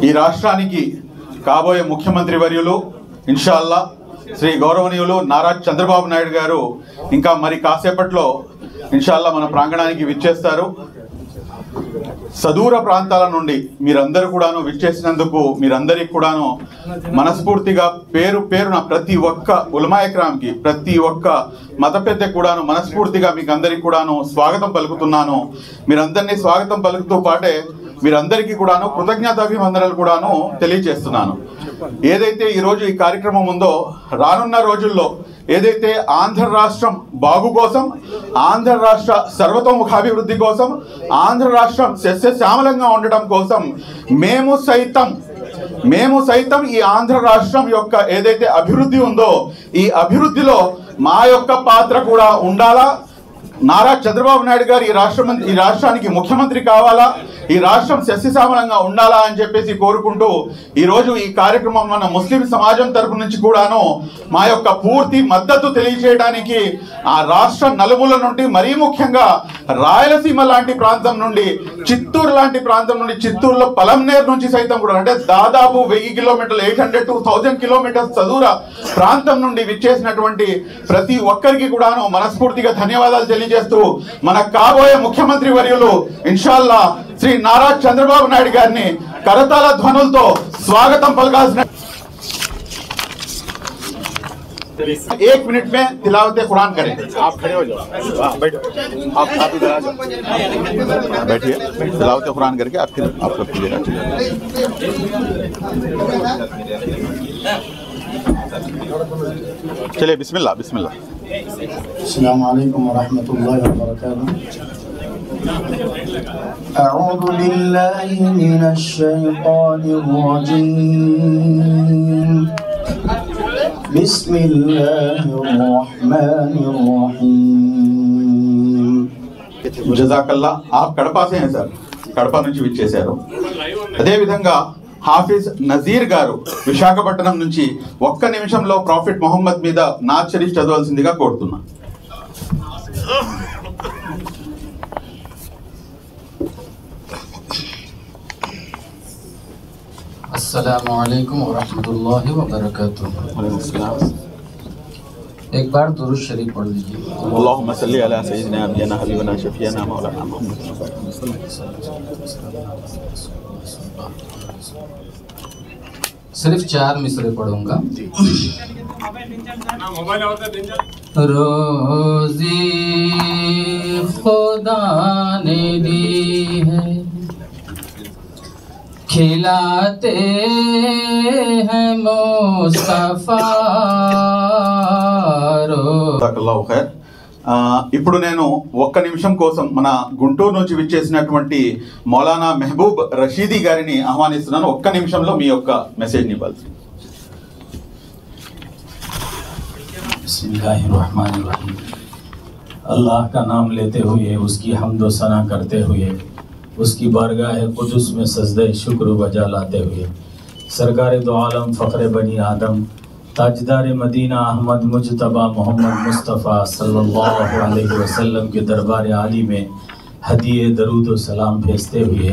ఈ రాష్ట్రానికి కాబోయే ముఖ్యమంత్రి వర్యులు ఇన్షాల్లా శ్రీ గౌరవనీయులు నారా చంద్రబాబు నాయుడు గారు ఇంకా మరి కాసేపట్లో ఇన్షాల్లా మన ప్రాంగణానికి విచ్చేస్తారు. సదూర ప్రాంతాల నుండి మీరందరూ కూడాను విచ్చేసినందుకు మీరందరికీ కూడాను మనస్ఫూర్తిగా పేరు పేరున ప్రతి ఒక్క ఉలమాయక్రామ్కి ప్రతి ఒక్క మత పెద్ద కూడాను మనస్ఫూర్తిగా మీకు అందరికీ కూడాను స్వాగతం పలుకుతున్నాను. మీరందరినీ స్వాగతం పలుకుతూ పాటే మీరందరికీ కూడాను కృతజ్ఞతాభివందనలు కూడాను తెలియజేస్తున్నాను. ఏదైతే ఈరోజు ఈ కార్యక్రమం ఉందో రానున్న రోజుల్లో ఏదైతే ఆంధ్ర రాష్ట్రం బాగు కోసం, ఆంధ్ర రాష్ట్ర సర్వతోముఖాభివృద్ధి కోసం, ఆంధ్ర రాష్ట్రం సస్యశ్యామలంగా ఉండటం కోసం మేము సైతం ఈ ఆంధ్ర రాష్ట్రం యొక్క ఏదైతే అభివృద్ధి ఉందో ఈ అభివృద్ధిలో మా యొక్క పాత్ర కూడా ఉండాలా. నారా చంద్రబాబు నాయుడు గారు ఈ రాష్ట్రానికి ముఖ్యమంత్రి కావాలా, ఈ రాష్ట్రం సస్యశ్యామలంగా ఉండాలా అని చెప్పేసి కోరుకుంటూ ఈరోజు ఈ కార్యక్రమం మన ముస్లిం సమాజం తరపు నుంచి కూడాను మా యొక్క పూర్తి మద్దతు తెలియజేయడానికి ఆ రాష్ట్ర నలుమూల నుండి మరీ ముఖ్యంగా రాయలసీమ లాంటి ప్రాంతం నుండి, చిత్తూరు లాంటి ప్రాంతం నుండి, చిత్తూరులో పలంనేరు నుంచి సైతం కూడా అంటే దాదాపు 1000 కిలోమీటర్లు 800 to 1000 కిలోమీటర్స్ చదూర ప్రాంతం నుండి విచ్చేసినటువంటి ప్రతి ఒక్కరికి కూడాను మనస్ఫూర్తిగా ధన్యవాదాలు తెలియజేస్తూ మన కాబోయే ముఖ్యమంత్రి వర్యులు ఇన్షాల్లా శ్రీ नारा चंद्रबाबु नायडू गारिनी करताल ध्वनुलतो स्वागतम पलकाल्సిన 1 मिनट में तिलावत कुरान करें. आप खड़े हो जाओ, बैठो, आप इधर आ जाओ, बैठिए. तिलावत कुरान करके आप फिर आप लोग कीजिएगा. चलिए बिस्मिल्लाह बिस्मिल्लाह. अस्सलामु अलैकुम व रहमतुल्लाहि व बरकातुहू. أعوذ بالله من الشيطان الرجيم. بسم الله الرحمن الرحيم. జజాకల్లా. आप కడప से हैं सर, కడప నుంచి విచ్చేశారు. అదే విధంగా హాఫీజ్ నజీర్ గారు విశాఖపట్నం నుంచి ఒక్క నిమిషంలో ప్రాఫిట్ మొహమ్మద్ మీద నాత్ షరీఫ్ చదవాల్సిందిగా కోరుతున్నా. अस्सलामु अलैकुम व रहमतुल्लाहि व बरकातुहू. एक बार दुरूद शरीफ पढ़ लीजिए. अल्लाहुम्मा सल्ली अला सय्यिदिना नबियना हबीबना शफीना मौलाना मुहम्मद. सिर्फ 4 मिसरे पढ़ूंगा. रोज़ी खुदा ने दी है, खिलाते हैं मुस्तफा. జజాకల్లాహు ఖైర్. ఇప్పుడు నేను ఒక్క నిమిషం కోసం మన గుంటూరు నుంచి విచ్చేసినటువంటి మౌలానా మెహబూబ్ రషీదీ గారిని ఆహ్వానిస్తున్నాను. ఒక్క నిమిషంలో మీ యొక్క మెసేజ్ని ఇవ్వాలి. बिस्मिल्लाहिर्रहमानिर्रहीम. अल्लाह का नाम लेते हुए, उसकी हम्द व सना करते हुए, उसकी बारगाह कुदुस में सजदे शुक्र बजा लाते हुए, सरकार दो आलम फ़ख्र बनी आदम ताजदार मदीना अहमद मुजतबा मोहम्मद मुस्तफ़ा सल्लल्लाहु अलैहि वसल्लम के दरबार आली में हदिये दरूद व सलाम भेजते हुए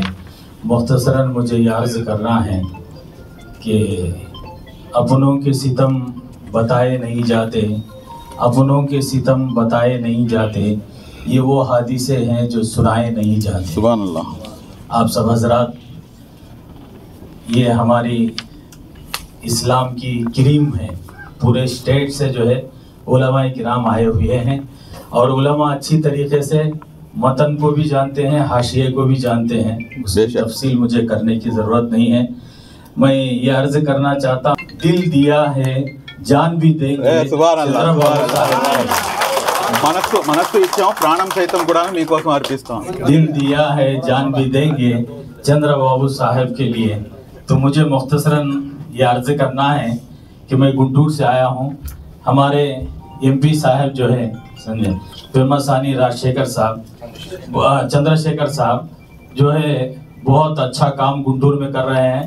मुख्तसरन मुझे ये अर्ज़ करना है कि अपनों के सितम बताए नहीं जाते, अपनों के सितम बताए नहीं जाते, ये वो हादिसे हैं जो सुनाए नहीं जाते. सुभान अल्लाह. आप सब हजरात, ये हमारी इस्लाम की क्रीम है. पूरे स्टेट से जो है उलमाए किराम आए हुए हैं और उलमा अच्छी तरीके से मतन को भी जानते हैं, हाशिए को भी जानते हैं. उसकी तफसील मुझे करने की ज़रूरत नहीं है. मैं ये अर्ज़ करना चाहता हूँ, दिल दिया है जान भी देंगे. మనస్సు ఇచ్చాం, ప్రాణం సైతం కూడా మీకోసం అర్పిస్తాం. दिल दिया है जान भी देंगे चंद्रबाबू साहब के लिए. तो मुझे मुख्तसरन ये अर्ज़ करना है कि मैं गुंटूर से आया हूँ. हमारे MP साहब जो है समझे पेमासानी राजशेखर साहब, चंद्रशेखर साहब जो है बहुत अच्छा काम गुंटूर में कर रहे हैं.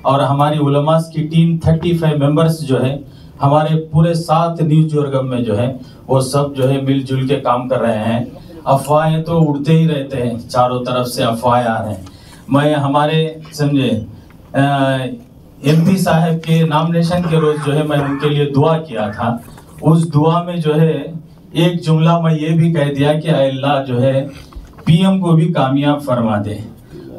और हमारी उलमास की टीम 35 मेंबर्स जो है हमारे पूरे 7 नियोजकवर्ग में जो है वो सब जो है मिलजुल के काम कर रहे हैं. अफवाहें तो उड़ते ही रहते हैं, चारों तरफ से अफवाहें आ रहे हैं. मैं हमारे समझे MP साहब के नॉमिनेशन के रोज जो है मैं उनके लिए दुआ किया था। उस दुआ में जो है एक जुमला मैं ये भी कह दिया कि अल्लाह जो है PM को भी कामयाब फरमा दे।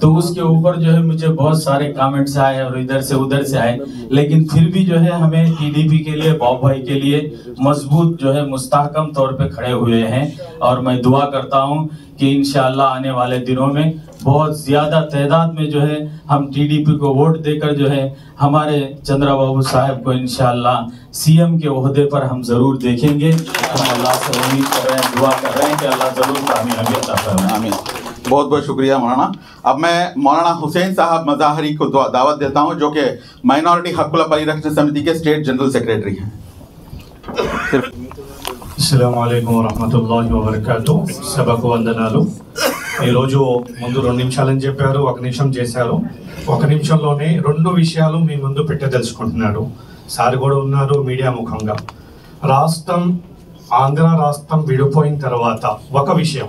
तो उसके ऊपर जो है मुझे बहुत सारे कमेंट्स आए और इधर से उधर से आए, लेकिन फिर भी जो है हमें TDP के लिए, बाबू भाई के लिए मजबूत जो है मुस्तहकम तौर पे खड़े हुए हैं। और मैं दुआ करता हूं कि इंशाअल्लाह आने वाले दिनों में बहुत ज्यादा तादाद में जो है हम TDP को वोट देकर जो है हमारे चंद्रबाबू साहब को इंशाअल्लाह CM के ओहदे पर हम जरूर देखेंगे। हम अल्लाह से उम्मीद कर रहे हैं, दुआ कर रहे हैं कि अल्लाह जरूर कामयाबी अता फरमाए। आमीन। बहुत बहुत शुक्रिया मौलाना। अब मैं मौलाना हुसैन साहब मज़ाहरी को दावत देता हूं, जो कि माइनॉरिटी हक़ुल परिरक्षण समिति के स्टेट जनरल सेक्रेटरी हैं। అస్సలాము అలైకుం వరహమతుల్లాహి వబరకాతు. సభకు వందనాలు. ఈరోజు ముందు 2 నిమిషాలని చెప్పారు, 1 నిమిషం చేశారు. 1 నిమిషంలోనే 2 విషయాలు మీ ముందు పెట్టదలుచుకుంటున్నాడు. సార్ కూడా ఉన్నారు మీడియా ముఖంగా. రాష్ట్రం, ఆంధ్ర రాష్ట్రం విడిపోయిన తర్వాత ఒక విషయం,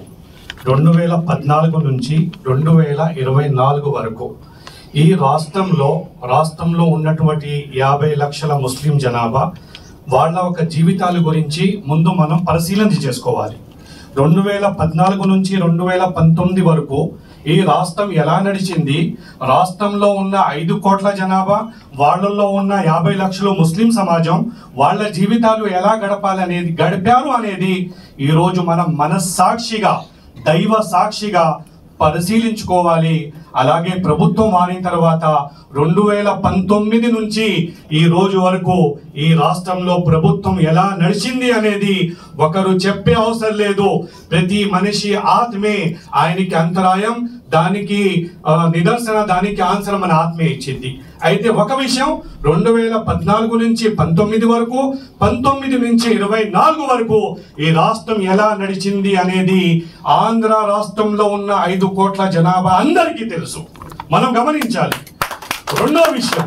2014 నుంచి 2024 వరకు ఈ రాష్ట్రంలో ఉన్నటువంటి 50 లక్షల ముస్లిం జనాభా వాళ్ళ ఒక జీవితాల గురించి ముందు మనం పరిశీలన చేసుకోవాలి. 2014 నుంచి 2019 వరకు ఈ రాష్ట్రం ఎలా నడిచింది, రాష్ట్రంలో ఉన్న 5 కోట్ల జనాభా, వాళ్ళల్లో ఉన్న 50 లక్షల ముస్లిం సమాజం వాళ్ళ జీవితాలు ఎలా గడిపారు అనేది ఈరోజు మనం మనస్సాక్షిగా, దైవ సాక్షిగా పరిశీలించుకోవాలి. అలాగే ప్రభుత్వం మారిన తర్వాత 2019 నుంచి ఈ రోజు వరకు ఈ రాష్ట్రంలో ప్రభుత్వం ఎలా నడిచింది అనేది ఒకరు చెప్పే అవసరం లేదు. ప్రతి మనిషి ఆత్మే ఆయనకి అంతరాయం, దానికి నిదర్శన, దానికి ఆన్సర్ మన ఆత్మే ఇచ్చింది. అయితే ఒక విషయం, 2014 నుంచి 19 వరకు, 19 నుంచి 24 వరకు ఈ రాష్ట్రం ఎలా నడిచింది అనేది ఆంధ్ర రాష్ట్రంలో ఉన్న 5 కోట్ల జనాభా అందరికీ తెలుసు, మనం గమనించాలి. రెండో విషయం,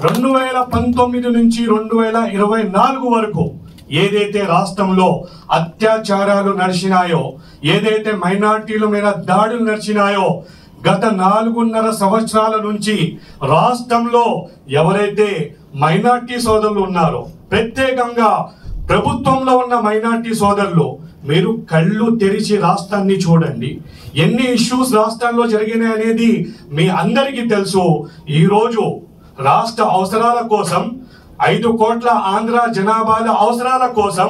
2019 నుంచి 2024 వరకు ఏదైతే రాష్ట్రంలో అత్యాచారాలు నడిచినాయో, ఏదైతే మైనారిటీల మీద దాడులు నడిచినాయో, గత 4.5 సంవత్సరాల నుంచి రాష్ట్రంలో ఎవరైతే మైనారిటీ సోదరులు ఉన్నారో, ప్రత్యేకంగా ప్రభుత్వంలో ఉన్న మైనారిటీ సోదరులు, మీరు కళ్ళు తెరిచి రాష్ట్రాన్ని చూడండి. ఎన్ని ఇష్యూస్ రాష్ట్రంలో జరిగినాయి అనేది మీ అందరికీ తెలుసు. ఈరోజు రాష్ట్ర అవసరాల కోసం, 5 కోట్ల ఆంధ్ర జనాభాల అవసరాల కోసం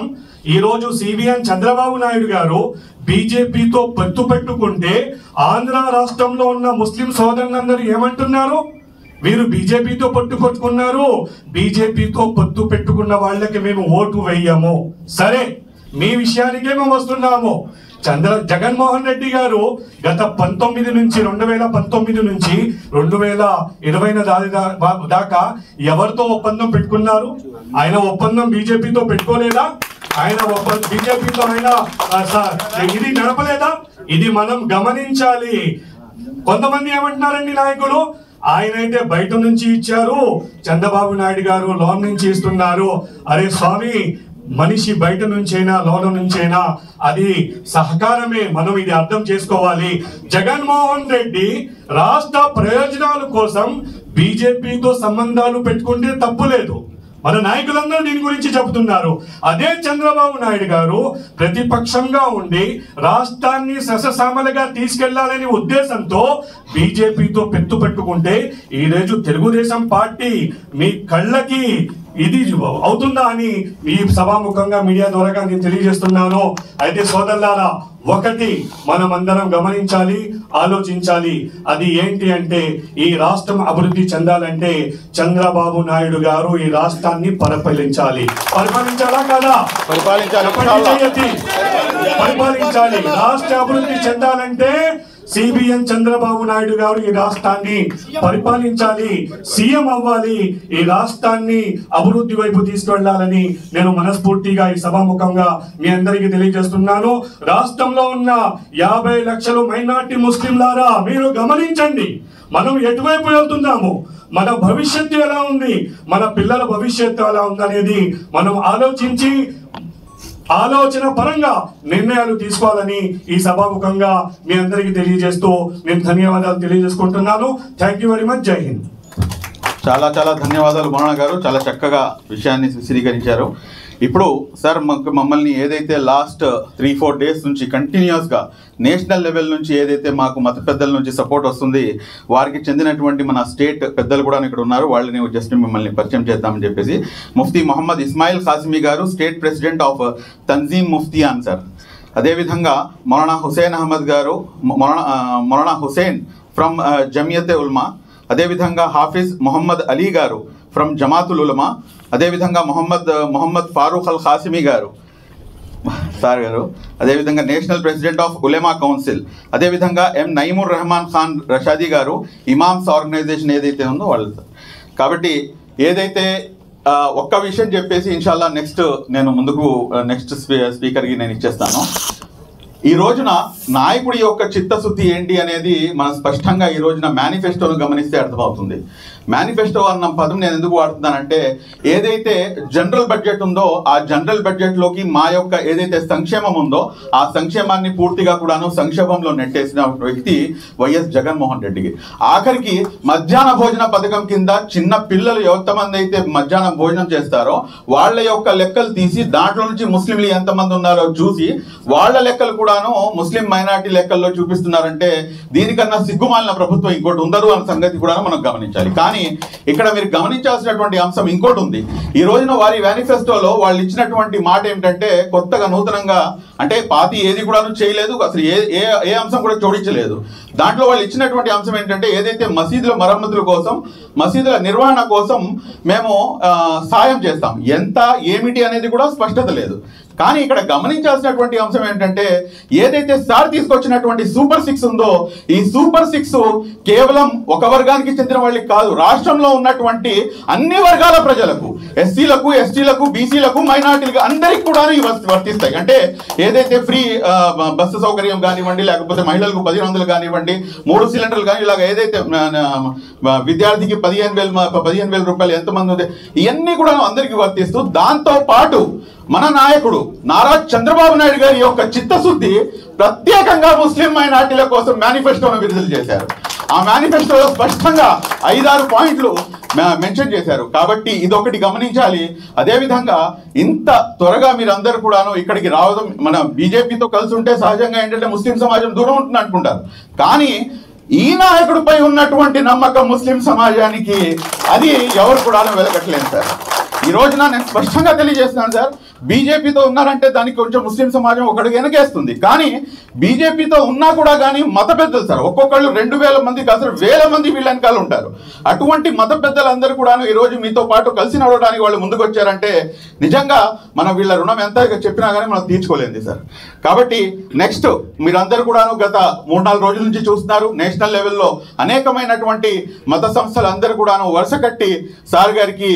ఈరోజు CBN చంద్రబాబు నాయుడు గారు బీజేపీతో పొత్తు పెట్టుకుంటే ఆంధ్ర రాష్ట్రంలో ఉన్న ముస్లిం సోదరులందరూ ఏమంటున్నారు? మీరు బీజేపీతో పొత్తు పెట్టుకున్నారు, బీజేపీతో పొత్తు పెట్టుకున్న వాళ్ళకి మేము ఓటు వేయము. సరే, మీ విషయానికే మేము వస్తున్నాము. జగన్మోహన్ రెడ్డి గారు గత 2019 నుంచి 2020 దాకా ఎవరితో ఒప్పందం పెట్టుకున్నారు? ఆయన ఒప్పందం బీజేపీతో పెట్టుకోలేదా? ఆయన బీజేపీతో ఆయన ఇది నడపలేదా? ఇది మనం గమనించాలి. కొంతమంది ఏమంటున్నారండి నాయకులు, ఆయనైతే బయట నుంచి ఇచ్చారు, చంద్రబాబు నాయుడు గారు లోన్ నుంచి ఇస్తున్నారు. అరే స్వామి, మనిషి బయట నుంచైనా లోన నుంచైనా అది సహకారమే, మనం ఇది అర్థం చేసుకోవాలి. జగన్మోహన్ రెడ్డి రాష్ట్ర ప్రయోజనాల కోసం బీజేపీతో సంబంధాలు పెట్టుకుంటే తప్పులేదు, మన నాయకులందరూ దీని గురించి చెబుతున్నారు. అదే చంద్రబాబు నాయుడు గారు ప్రతిపక్షంగా ఉండి రాష్ట్రాన్ని సససామలుగా తీసుకెళ్లాలనే ఉద్దేశంతో బీజేపీతో పెత్తు పెట్టుకుంటే ఈరోజు తెలుగుదేశం పార్టీ మీ కళ్ళకి ఇది అవుతుందా అని ఈ సభాముఖంగా మీడియా ద్వారా నేను తెలియజేస్తున్నాను. అయితే సోదరులారా, ఒకటి మనమందరం గమనించాలి, ఆలోచించాలి. అది ఏంటి అంటే, ఈ రాష్ట్రం అభివృద్ధి చెందాలంటే చంద్రబాబు నాయుడు గారు ఈ రాష్ట్రాన్ని పరిపాలించాలా కదా? పరిపాలించాలి. రాష్ట్ర అభివృద్ధి చెందాలంటే CBN చంద్రబాబు నాయుడు గారు ఈ రాష్ట్రాన్ని పరిపాలించాలి, సీఎం అవ్వాలి, ఈ రాష్ట్రాన్ని అభివృద్ధి వైపు తీసుకెళ్లాలని నేను మనస్ఫూర్తిగా ఈ సభాముఖంగా మీ అందరికీ తెలియజేస్తున్నాను. రాష్ట్రంలో ఉన్న 50 లక్షల మైనారిటీ ముస్లింలారా, మీరు గమనించండి, మనం ఎటువైపు వెళ్తున్నాము, మన భవిష్యత్తు ఎలా ఉంది, మన పిల్లల భవిష్యత్తు ఎలా ఉందనేది మనం ఆలోచన పరంగా నిర్ణయాలు తీసుకోవాలని ఈ సభాముఖంగా మీ అందరికీ తెలియజేస్తూ నేను ధన్యవాదాలు తెలియజేసుకుంటున్నాను. Thank you very much. జై హింద్. చాలా చాలా ధన్యవాదాలు మౌలానా గారు, చాలా చక్కగా విషయాన్ని విశదీకరించారు. ఇప్పుడు సార్ మమ్మల్ని ఏదైతే లాస్ట్ 3-4 డేస్ నుంచి కంటిన్యూస్గా నేషనల్ లెవెల్ నుంచి ఏదైతే మాకు మత పెద్దల నుంచి సపోర్ట్ వస్తుంది, వారికి చెందినటువంటి మన స్టేట్ పెద్దలు కూడా ఇక్కడ ఉన్నారు, వాళ్ళని జస్ట్ మిమ్మల్ని పరిచయం చేద్దామని చెప్పేసి ముఫ్తీ మొహమ్మద్ ఇస్మాయిల్ ఖాసిమీ గారు, state president of Tanzeem Muftiyan sir. అదేవిధంగా మౌలానా హుసేన్ అహ్మద్ గారు, మౌలానా హుసేన్ ఫ్రమ్ జమియతే ఉల్మా, అదేవిధంగా హాఫిజ్ మొహమ్మద్ అలీ గారు ఫ్రమ్ జమాతుల్ ఉలమా, అదేవిధంగా మొహమ్మద్ ఫారూక్ అల్ ఖాసిమీ గారు సార్ గారు, అదేవిధంగా national president of Ulema council, అదేవిధంగా ఎం నయీముర్ రెహమాన్ ఖాన్ రషాదీ గారు ఇమామ్స్ ఆర్గనైజేషన్ ఏదైతే ఉందో వాళ్ళు. కాబట్టి ఏదైతే ఒక్క విషయం చెప్పేసి ఇన్షాల్లా నేను ముందుకు నెక్స్ట్ స్పీకర్కి నేను ఇచ్చేస్తాను. ఈ రోజున నాయకుడి యొక్క చిత్తశుద్ధి ఏంటి అనేది మనం స్పష్టంగా ఈ రోజున మేనిఫెస్టోను గమనిస్తే అర్థమవుతుంది. మేనిఫెస్టో అన్న పదం నేను ఎందుకు వాడుతున్నానంటే, ఏదైతే జనరల్ బడ్జెట్ ఉందో ఆ జనరల్ బడ్జెట్లోకి మా యొక్క ఏదైతే సంక్షేమం ఉందో ఆ సంక్షేమాన్ని పూర్తిగా కూడాను సంక్షేమంలో నెట్టేసిన వ్యక్తి వైఎస్ జగన్మోహన్ రెడ్డికి. ఆఖరికి మధ్యాహ్న భోజన పథకం కింద చిన్న పిల్లలు ఎంతమంది అయితే మధ్యాహ్నం భోజనం చేస్తారో వాళ్ళ యొక్క లెక్కలు తీసి దాంట్లో నుంచి ముస్లింలు ఎంతమంది ఉన్నారో చూసి వాళ్ళ లెక్కలు కూడాను ముస్లిం మైనారిటీ లెక్కల్లో చూపిస్తున్నారంటే దీనికన్నా సిగ్గుమాలిన ప్రభుత్వం ఇంకోటి ఉండదు అన్న సంగతి కూడా మనం గమనించాలి. కానీ ఇక్కడ మీరు గమనించాల్సినటువంటి అంశం ఇంకోటి ఉంది. ఈ రోజున వారి మేనిఫెస్టోలో వాళ్ళు ఇచ్చినటువంటి మాట ఏమిటంటే, కొత్తగా నూతనంగా అంటే పార్టీ ఏది కూడా చేయలేదు, అసలు ఏ అంశం కూడా జోడించలేదు. దాంట్లో వాళ్ళు ఇచ్చినటువంటి అంశం ఏంటంటే, ఏదైతే మసీదుల మరమ్మతుల కోసం, మసీదుల నిర్వహణ కోసం మేము సాయం చేస్తాం, ఎంత ఏమిటి అనేది కూడా స్పష్టత లేదు. కానీ ఇక్కడ గమనించాల్సినటువంటి అంశం ఏంటంటే, ఏదైతే సార్ తీసుకొచ్చినటువంటి సూపర్ 6 ఉందో ఈ సూపర్ 6 కేవలం ఒక వర్గానికి చెందిన వాళ్ళకి కాదు, రాష్ట్రంలో ఉన్నటువంటి అన్ని వర్గాల ప్రజలకు, ఎస్సీలకు, ఎస్టీలకు, బీసీలకు, మైనార్టీలకు అందరికి కూడా ఇవి వర్తిస్తాయి. అంటే ఏదైతే ఫ్రీ బస్సు సౌకర్యం కానివ్వండి, లేకపోతే మహిళలకు 1500 కానివ్వండి, 3 సిలిండర్లు కానీ, ఇలాగ ఏదైతే విద్యార్థికి 15,000 రూపాయలు ఎంతమంది ఉంది, ఇవన్నీ కూడా అందరికీ వర్తిస్తూ, దాంతో పాటు మన నాయకుడు నారా చంద్రబాబు నాయుడు గారి యొక్క చిత్తశుద్ధి ప్రత్యేకంగా ముస్లిం మైనార్టీల కోసం మేనిఫెస్టోను విడుదల చేశారు. ఆ మేనిఫెస్టోలో స్పష్టంగా 5-6 పాయింట్లు మెన్షన్ చేశారు. కాబట్టి ఇదొకటి గమనించాలి. అదేవిధంగా ఇంత త్వరగా మీరందరూ కూడాను ఇక్కడికి రావడం, మన బీజేపీతో కలిసి ఉంటే సహజంగా ఏంటంటే ముస్లిం సమాజం దూరం ఉంటుంది అనుకుంటారు. కానీ ఈ నాయకుడిపై ఉన్నటువంటి నమ్మకం ముస్లిం సమాజానికి అది ఎవరు కూడా వెలగట్లేదు సార్. ఈ రోజున నేను స్పష్టంగా తెలియజేస్తున్నాను సార్, బీజేపీతో ఉన్నారంటే దానికి కొంచెం ముస్లిం సమాజం ఒకటి వెనకేస్తుంది. కానీ బీజేపీతో ఉన్నా కూడా కానీ మత పెద్దలు సార్ ఒక్కొక్కళ్ళు 2000 మందికి అసలు 1000 మంది వీళ్ళ వెనకాల ఉంటారు. అటువంటి మత పెద్దలందరూ కూడా ఈరోజు మీతో పాటు కలిసి నడవడానికి వాళ్ళు ముందుకు వచ్చారంటే నిజంగా మనం వీళ్ళ రుణం ఎంత చెప్పినా కానీ మనం తీర్చుకోలేదు సార్. కాబట్టి నెక్స్ట్ మీరందరూ కూడాను గత 3-4 రోజుల నుంచి చూస్తున్నారు, నేషనల్ లెవెల్లో అనేకమైనటువంటి మత సంస్థలు అందరూ కూడాను వరుస కట్టి సార్ గారికి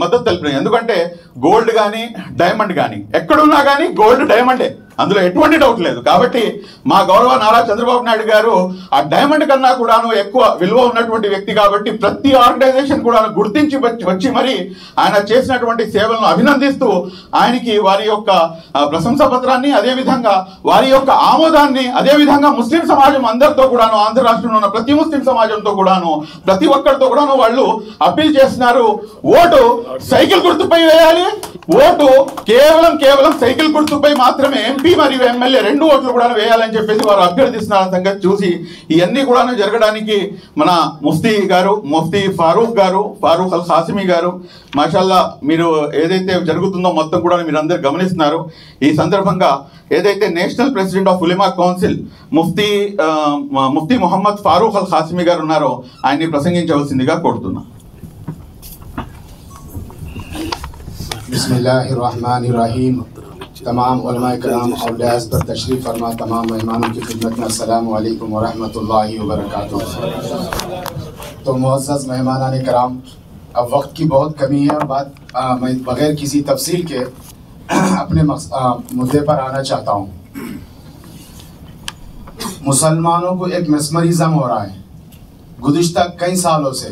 మద్దతు తెలిపినాయి. ఎందుకంటే గోల్డ్ కానీ డైమండ్ కానీ ఎక్కడున్నా కానీ గోల్డ్ డైమండే, అందులో ఎటువంటి డౌట్ లేదు. కాబట్టి మా గౌరవ నారా చంద్రబాబు నాయుడు గారు ఆ డైమండ్ కన్నా కూడాను ఎక్కువ విలువ ఉన్నటువంటి వ్యక్తి కాబట్టి ప్రతి ఆర్గనైజేషన్ కూడా గుర్తించి వచ్చి మరి ఆయన చేసినటువంటి సేవలను అభినందిస్తూ ఆయనకి వారి యొక్క ప్రశంసా పత్రాన్ని, అదేవిధంగా వారి యొక్క ఆమోదాన్ని, అదేవిధంగా ముస్లిం సమాజం అందరితో కూడాను, ఆంధ్ర రాష్ట్రంలో ఉన్న ప్రతి ముస్లిం సమాజంతో కూడాను, ప్రతి ఒక్కరితో కూడాను వాళ్ళు అప్పీల్ చేస్తున్నారు, ఓటు సైకిల్ గుర్తుపై వేయాలి, ఓటు కేవలం సైకిల్ గుర్తుపై మాత్రమే ఎంపీ మరియు ఎమ్మెల్యే 2 ఓట్లు కూడా వేయాలని చెప్పేసి వారు అభ్యర్థిస్తున్న సంగతి చూసి ఇవన్నీ కూడా జరగడానికి మన ముఫ్తీ ఫారూక్ అల్ ఖాసిమీ గారు మాషాల్లా మీరు ఏదైతే జరుగుతుందో మొత్తం కూడా మీరు అందరు గమనిస్తున్నారు. ఈ సందర్భంగా ఏదైతే national president of Ulema council Mufti Mohammed Farooq Al Qasmi గారు ఉన్నారో ఆయన్ని ప్రసంగించవలసిందిగా కోరుతున్నా. बिस्मिल्लाहिर्रहमानिर्रहीम। तमाम उलमा इकराम और लिहाज पर तशरीफ़ फरमा तमाम मेहमानों की खिदमत में अस्सलामु अलैकुम व रहमतुल्लाहि व बरकातुहू। तो मुअज़्ज़ज़ मेहमानान इकराम, अब वक्त की बहुत कमी है, मैं बग़ैर किसी तफसील के अपने मुद्दे पर आना चाहता हूँ। मुसलमानों को एक मिसमरिज़म हो रहा है गुज़िश्ता कई सालों से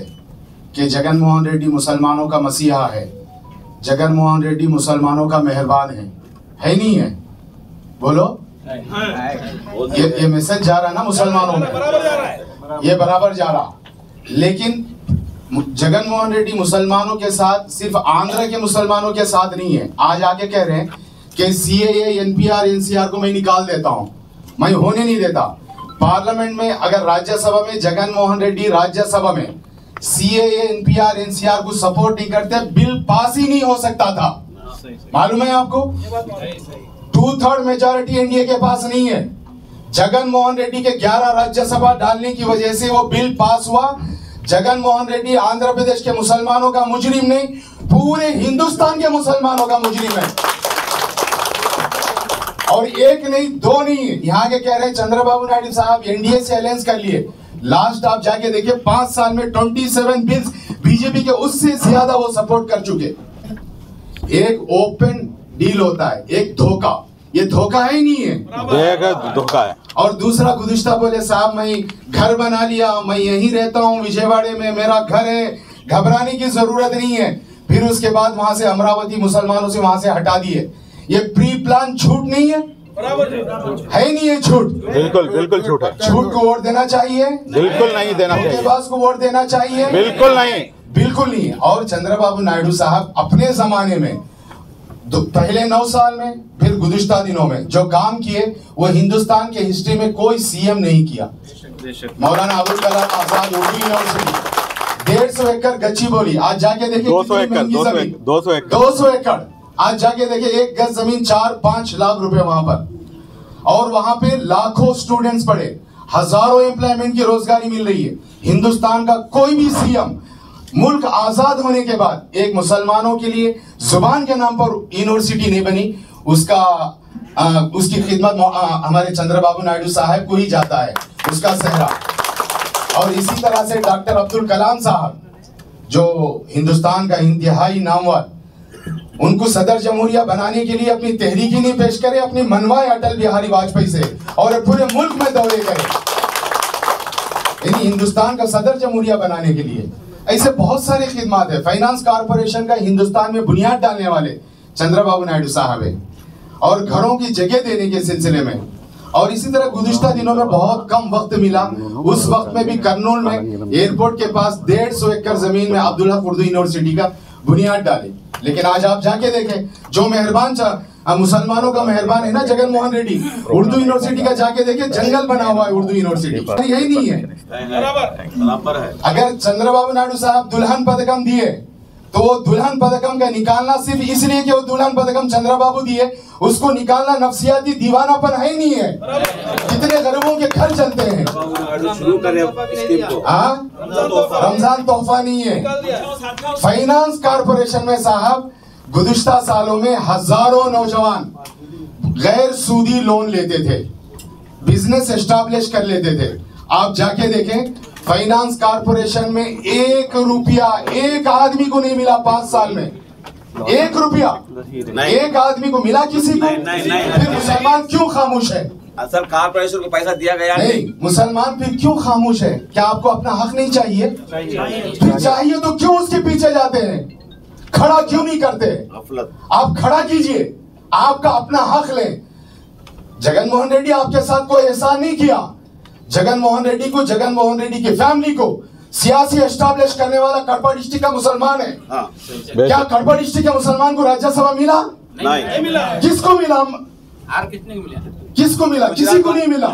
कि जगन मोहन रेड्डी मुसलमानों का मसीहा है, जगन मोहन रेड्डी मुसलमानों का मेहरबान है नहीं है? बोलो, ये मैसेज जा रहा है ना मुसलमानों में, ये बराबर जा रहा। लेकिन जगन मोहन रेड्डी मुसलमानों के साथ, सिर्फ आंध्र के मुसलमानों के साथ नहीं है। आज आके कह रहे हैं कि सीएए, एनपीआर, एनसीआर को मैं निकाल देता हूं, मैं होने नहीं देता। पार्लियामेंट में अगर राज्यसभा में जगन मोहन रेड्डी राज्यसभा में सीएए, एनपीआर, एनसीआर को सपोर्ट नहीं करते, बिल पास ही नहीं हो सकता था। मालूम है आपको? 2/3 मेजॉरिटी एनडीए के पास नहीं है। जगन मोहन रेड्डी के 11 राज्यसभा डालने की वजह से वो बिल पास हुआ। जगन मोहन रेड्डी आंध्र प्रदेश के मुसलमानों का मुजरिम नहीं, पूरे हिंदुस्तान के मुसलमानों का मुजरिम है। और एक नहीं, दो नहीं, यहाँ के कह रहे हैं चंद्रबाबू नायडू साहब एनडीए से अलायंस कर लिए। लास्ट आप जाके देखिए 5 साल में 27 बिल्स बीजेपी के, उससे ज्यादा वो सपोर्ट कर चुके। एक ओपन डील होता है, एक धोखा, ये धोखा है ही नहीं है, धोखा है। और दूसरा गुज़िश्ता बोले साहब मैं घर बना लिया, मैं यहीं रहता हूँ विजयवाड़े में, मेरा घर है, घबराने की जरूरत नहीं है। फिर उसके बाद वहां से अमरावती मुसलमानों से वहां से हटा दिए। ये प्री प्लान झूठ नहीं है? है नहीं है झूठ? बिल्कुल बिल्कुल झूठ है। झूठ को वोट देना चाहिए? बिल्कुल नहीं देना चाहिए। धोखेबाज को वोट देना चाहिए? बिल्कुल नहीं, बिल्कुल नहीं। और चंद्रबाबू नायडू साहब अपने जमाने में पहले 9 साल में, फिर गुज़िश्ता दिनों में जो काम किए वो हिंदुस्तान के हिस्ट्री में कोई सीएम नहीं किया। मौलाना अबुल कलाम आजाद उर्दू यूनिवर्सिटी 150 एकड़ गच्ची बोली, आज जाके देखिए 200 एकड़ 200 एकड़, आज जाके देखिए 1 गज जमीन 4-5 लाख रुपए वहां पर। और वहां पे लाखों स्टूडेंट्स पढ़े, हजारों एम्प्लॉयमेंट की रोजगारी मिल रही है। हिंदुस्तान का कोई भी सीएम मुल्क आजाद होने के बाद एक मुसलमानों के लिए जुबान के नाम पर यूनिवर्सिटी नहीं बनी, उसकी खिदमत हमारे चंद्रबाबू नायडू साहब को ही जाता है, उसका सेहरा। और इसी तरह से डॉक्टर अब्दुल कलाम साहब जो हिंदुस्तान का इंतहाई नामवर, उनको सदर जमहूरिया बनाने के लिए अपनी तहरीकी नहीं पेश करे, अपनी मनवाए अटल बिहारी वाजपेयी से और पूरे मुल्क में दौरे करे, यानी हिंदुस्तान का सदर जमहूरिया बनाने के लिए। ऐसे बहुत सारे खिदमात है। फाइनेंस कॉर्पोरेशन का हिंदुस्तान में बुनियाद डालने वाले चंद्रबाबू नायडू साहब है, और घरों की जगह देने के सिलसिले में। और इसी तरह गुज़िश्ता दिनों में बहुत कम वक्त मिला, उस वक्त में भी कर्नूल में एयरपोर्ट के पास 150 एकड़ जमीन में अब्दुल हक उर्दू यूनिवर्सिटी का बुनियाद डाले। लेकिन आज आप जाके देखें, जो मेहरबान मुसलमानों का मेहरबान है ना जगन मोहन रेड्डी, उर्दू यूनिवर्सिटी का जाके देखे, जंगल बना हुआ है उर्दू यूनिवर्सिटी, यही नहीं है। अगर चंद्रबाबू नायडू साहब दुल्हन पदकम दिए तो वो दुल्हन पदकम का निकालना सिर्फ इसलिए कि वो दुल्हन पदकम चंद्रबाबू दिए, उसको निकालना नफसियाती दीवानापन है ही नहीं है। कितने गरीबों के घर चलते हैं। रमजान तोहफा नहीं है। फाइनेंस कॉर्पोरेशन में साहब गुज़िश्ता सालों में हजारों नौजवान गैर सूदी लोन लेते थे, बिजनेस एस्टैब्लिश कर लेते थे। आप जाके देखें, फाइनेंस कॉर्पोरेशन में 1 रुपया एक आदमी को नहीं मिला 5 साल में। 1 रुपया एक आदमी को मिला किसी को? फिर मुसलमान क्यों खामोश है? असल कॉर्पोरेशन को पैसा दिया गया नहीं, मुसलमान फिर क्यों खामोश है? क्या आपको अपना हक नहीं चाहिए? फिर चाहिए तो क्यों उसके पीछे जाते हैं? खड़ा क्यों नहीं करते? आप खड़ा कीजिए, आपका अपना हक लें। जगन मोहन रेड्डी आपके साथ कोई एहसान नहीं किया। जगन मोहन रेड्डी को, जगन मोहन रेड्डी की फैमिली को सियासी एस्टैब्लिश करने वाला कड़पा डिस्ट्रिक्ट का मुसलमान है। क्या कड़पा डिस्ट्रिक्ट के मुसलमान को राज्यसभा मिला? नहीं मिला। किसको मिला? किसको मिला? किसी को नहीं मिला।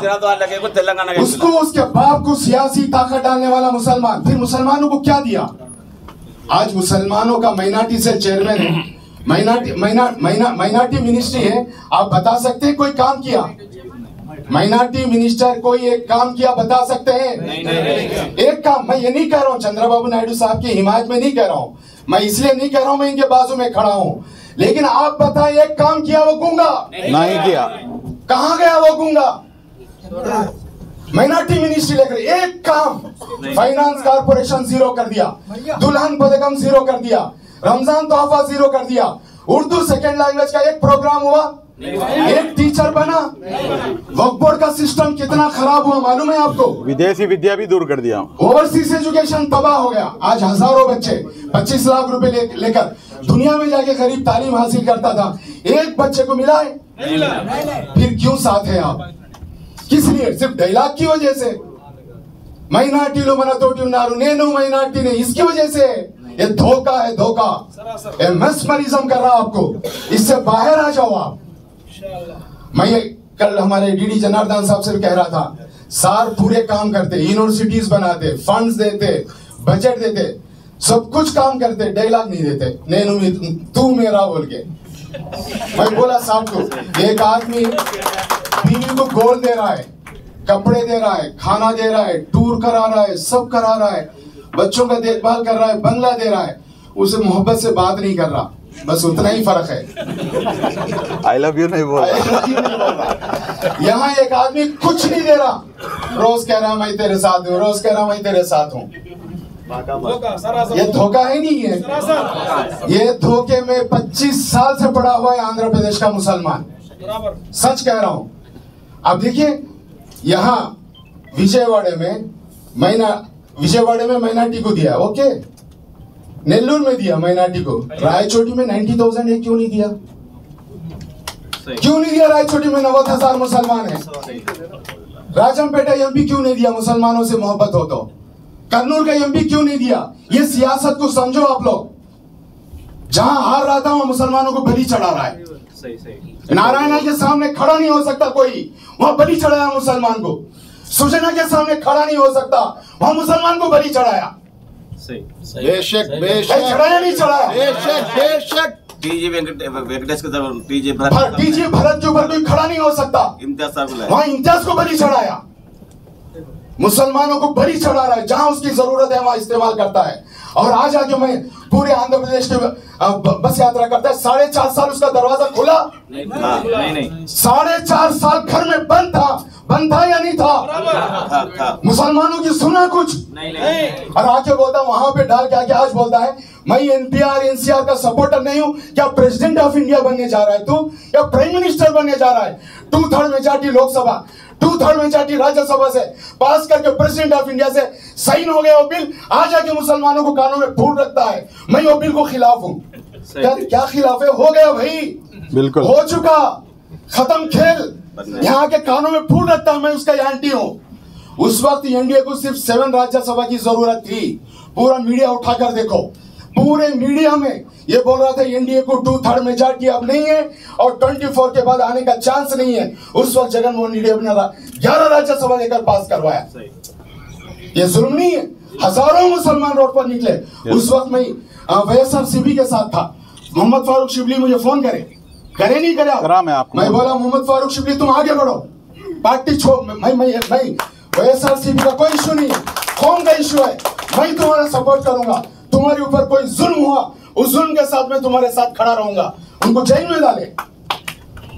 उसको, उसके बाप को सियासी ताकत डालने वाला मुसलमान। फिर मुसलमानों को क्या दिया? आज मुसलमानों का माइनॉरिटी सेल चेयरमैन है, माइनॉरिटी मिनिस्ट्री है। आप बता सकते हैं कोई काम किया? माइनॉरिटी मिनिस्टर कोई एक काम किया बता सकते हैं? नहीं। एक काम, मैं ये नहीं कह रहा हूँ चंद्रबाबू नायडू साहब की हिमायत में नहीं कह रहा हूँ, मैं इसलिए नहीं कह रहा हूँ, मैं इनके बाजू में खड़ा हूँ। लेकिन आप बताइए, एक काम किया वो गूंगा? नहीं किया। कहाँ गया वो गूंगा? माइनॉरिटी मिनिस्ट्री लेकर एक काम, फाइनेंस कॉर्पोरेशन 0 कर दिया, दुल्हन पदकम 0 कर दिया, रमजान तोहफा 0 कर दिया, उर्दू सेकेंड लैंग्वेज का एक प्रोग्राम हुआ, एक टीचर बना। वक्फ बोर्ड का सिस्टम कितना खराब हुआ मालूम है आपको? विदेशी विद्या भी दूर कर दिया। ओवरसीज एजुकेशन तबाह हो गया। आज हजारों बच्चे 25 लाख रुपए लेकर दुनिया में जाके गरीब तालीम हासिल करता था, एक बच्चे को मिला है? फिर क्यों साथ है आप? किस लिए? सिर्फ डायलॉग की वजह से? మైనార్టీలు మనతోటి ఉన్నారు, నేను మైనార్टीने, इसकी वजह से ये धोखा है, धोखा, ये mesmerism कर रहा आपको, इससे बाहर आ जाओ आप। मैं कल हमारे डीडी जनार्दन साहब से भी कह रहा था, सार पूरे काम करते, यूनिवर्सिटीज बनाते, फंड्स देते, बजट देते, सब कुछ काम करते, डायलॉग नहीं देते, नैनु तू मेरा बोल के। मैं बोला साहब को, एक आदमी बीवी को गोल्ड दे रहा है, कपड़े दे रहा है, खाना दे रहा है, टूर करा रहा है, सब करा रहा है, बच्चों का देखभाल कर रहा है, बंगला दे रहा है, उसे मोहब्बत से बात नहीं कर रहा, बस उतना ही फर्क है। आई लव यू नहीं बोल रहा। यहाँ एक आदमी कुछ नहीं दे रहा, रोज कह रहा मैं तेरे साथ हूँ, रोज कह रहा मैं तेरे साथ हूँ। ये धोखा है नहीं है, ये धोखे में 25 साल से पड़ा हुआ है आंध्र प्रदेश का मुसलमान, सच कह रहा हूँ। अब देखिए यहाँ विजयवाड़े में माइनॉरिटी को दिया, ओके, नेल्लूर में दिया माइनॉरिटी को, रायचोटी में 90,000 क्यों नहीं दिया? क्यों नहीं दिया? रायचोटी में 90,000 मुसलमान है। राजमपेटा एमपी क्यों नहीं दिया? मुसलमानों से मोहब्बत हो तो। कर्नूल का एमपी क्यों नहीं दिया? ये सियासत को समझो आप लोग, जहां हार रहा था वहां मुसलमानों को बलि चढ़ा रहा है। नारायणा के सामने खड़ा नहीं हो सकता कोई, वहां बलि चढ़ाया मुसलमान को। सुजना के सामने खड़ा नहीं हो सकता, वहां मुसलमान को बलि चढ़ाया। बेशक बेशक चढ़ाया नहीं चढ़ाया? बेशक बेशक। टीजे वेंकटेश के तरफ टीजे टीजे भरत के ऊपर कोई खड़ा नहीं हो सकता, इम्तियाज साहब को वहां इम्तियाज को बलि चढ़ाया। मुसलमानों को बलि चढ़ा रहा है, जहां उसकी जरूरत है वहां इस्तेमाल करता है। और आज आके मैं पूरे आंध्र प्रदेश के बस यात्रा करता है, 4.5 साल उसका दरवाजा खुला नहीं 4.5 साल घर में बंद था या नहीं था? मुसलमानों की सुना कुछ नहीं। और आके बोलता वहां पे डाल के आके आज बोलता है मैं एनपीआर एनसीआर का सपोर्टर नहीं हूं। क्या प्रेसिडेंट ऑफ इंडिया बनने जा रहा है तू, या प्राइम मिनिस्टर बनने जा रहा है? 2/3 मेजॉरिटी लोकसभा, 2/3 मेजॉरिटी राज्यसभा से पास करके प्रेसिडेंट ऑफ इंडिया से साइन हो गया वो बिल, आज आके मुसलमानों को कानों में फूल रखता है मैं वो बिल को खिलाफ हूं। क्या खिलाफ है? हो गया भाई, बिल्कुल हो चुका, खत्म खेल। यहाँ के कानों में फूल रखता मैं उसका एंटी हूं। उस वक्त एनडीए को सिर्फ 7 राज्यसभा की जरूरत थी। पूरा मीडिया उठाकर देखो, पूरे मीडिया में ये बोल रहा था एनडीए को 2/3 मेजॉरिटी अब नहीं है और 24 के बाद आने का चांस नहीं है। उस वक्त जगनमोहन रेड्डी अपना 11 राज्यसभा लेकर पास करवाया। ये जुल्म नहीं है? हजारों मुसलमान रोड पर निकले। उस वक्त मैं वाईएसआरसीपी के साथ था। मोहम्मद फारूक शिबली मुझे फोन करे नहीं करे मैं बोला मोहम्मद फारूक शिबली तुम आगे बढ़ो, पार्टी छोड़, मैं वाईएसआरसीपी का कोई इशू नहीं है, कौन का इशू है, मैं तुम्हारा सपोर्ट करूंगा। तुम्हारे ऊपर कोई जुल्म हुआ, उस जुल्म के साथ मैं तुम्हारे साथ खड़ा रहूंगा। उनको जेल में डाले,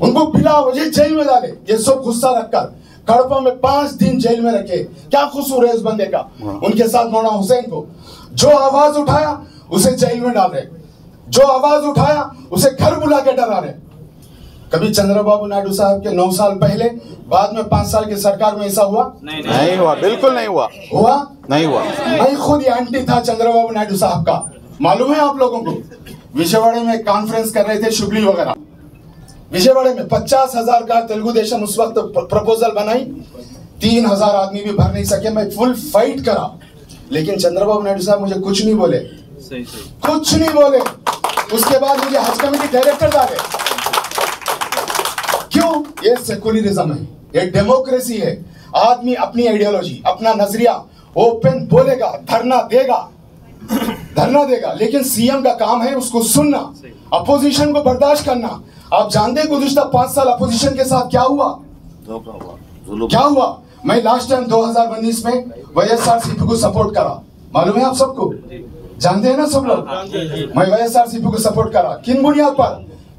उनको पिला मुझे जेल में डाले। ये सब गुस्सा रखकर कड़पा में 5 दिन जेल में रखे। क्या कसूर है इस बंदे का? उनके साथ मौलाना हुसैन को जो आवाज उठाया उसे जेल में डाल रहे, जो आवाज उठाया उसे घर बुला के डरा रहे। कभी चंद्रबाबू नायडू साहब के 9 साल पहले, बाद में 5 साल की सरकार में ऐसा हुआ? नहीं हुआ, बिल्कुल नहीं हुआ। हुआ? नहीं हुआ। मैं खुद एंटी था चंद्रबाबू नायडू साहब का, मालूम है आप लोगों को। विजयवाड़े में कॉन्फ्रेंस कर रहे थे शुबली वगैरह, विजयवाड़े में 50,000 का तेलुगु देशम उस वक्त प्रपोजल बनाई, 3,000 आदमी भी भर नहीं सके। मैं फुल फाइट करा, लेकिन चंद्रबाबू नायडू साहब मुझे कुछ नहीं बोले, कुछ नहीं बोले। उसके बाद मुझे हज कमेटी डायरेक्टर डाले। क्यों? ये सेकुलरिज्म है, ये डेमोक्रेसी है। आदमी अपनी आइडियोलॉजी, अपना नजरिया ओपन बोलेगा, धरना देगा, लेकिन सीएम का काम है उसको सुनना, अपोजिशन को बर्दाश्त करना। आप जानते हैं गुज़िश्ता 5 साल अपोजिशन के साथ क्या हुआ? क्या हुआ? मैं लास्ट टाइम 2019 में वाईएसआरसीपी को सपोर्ट करा, मालूम है आप सबको, जानते हैं ना सब लोग। मैं वाईएसआरसीपी को सपोर्ट करा, किन बुनियाद पर?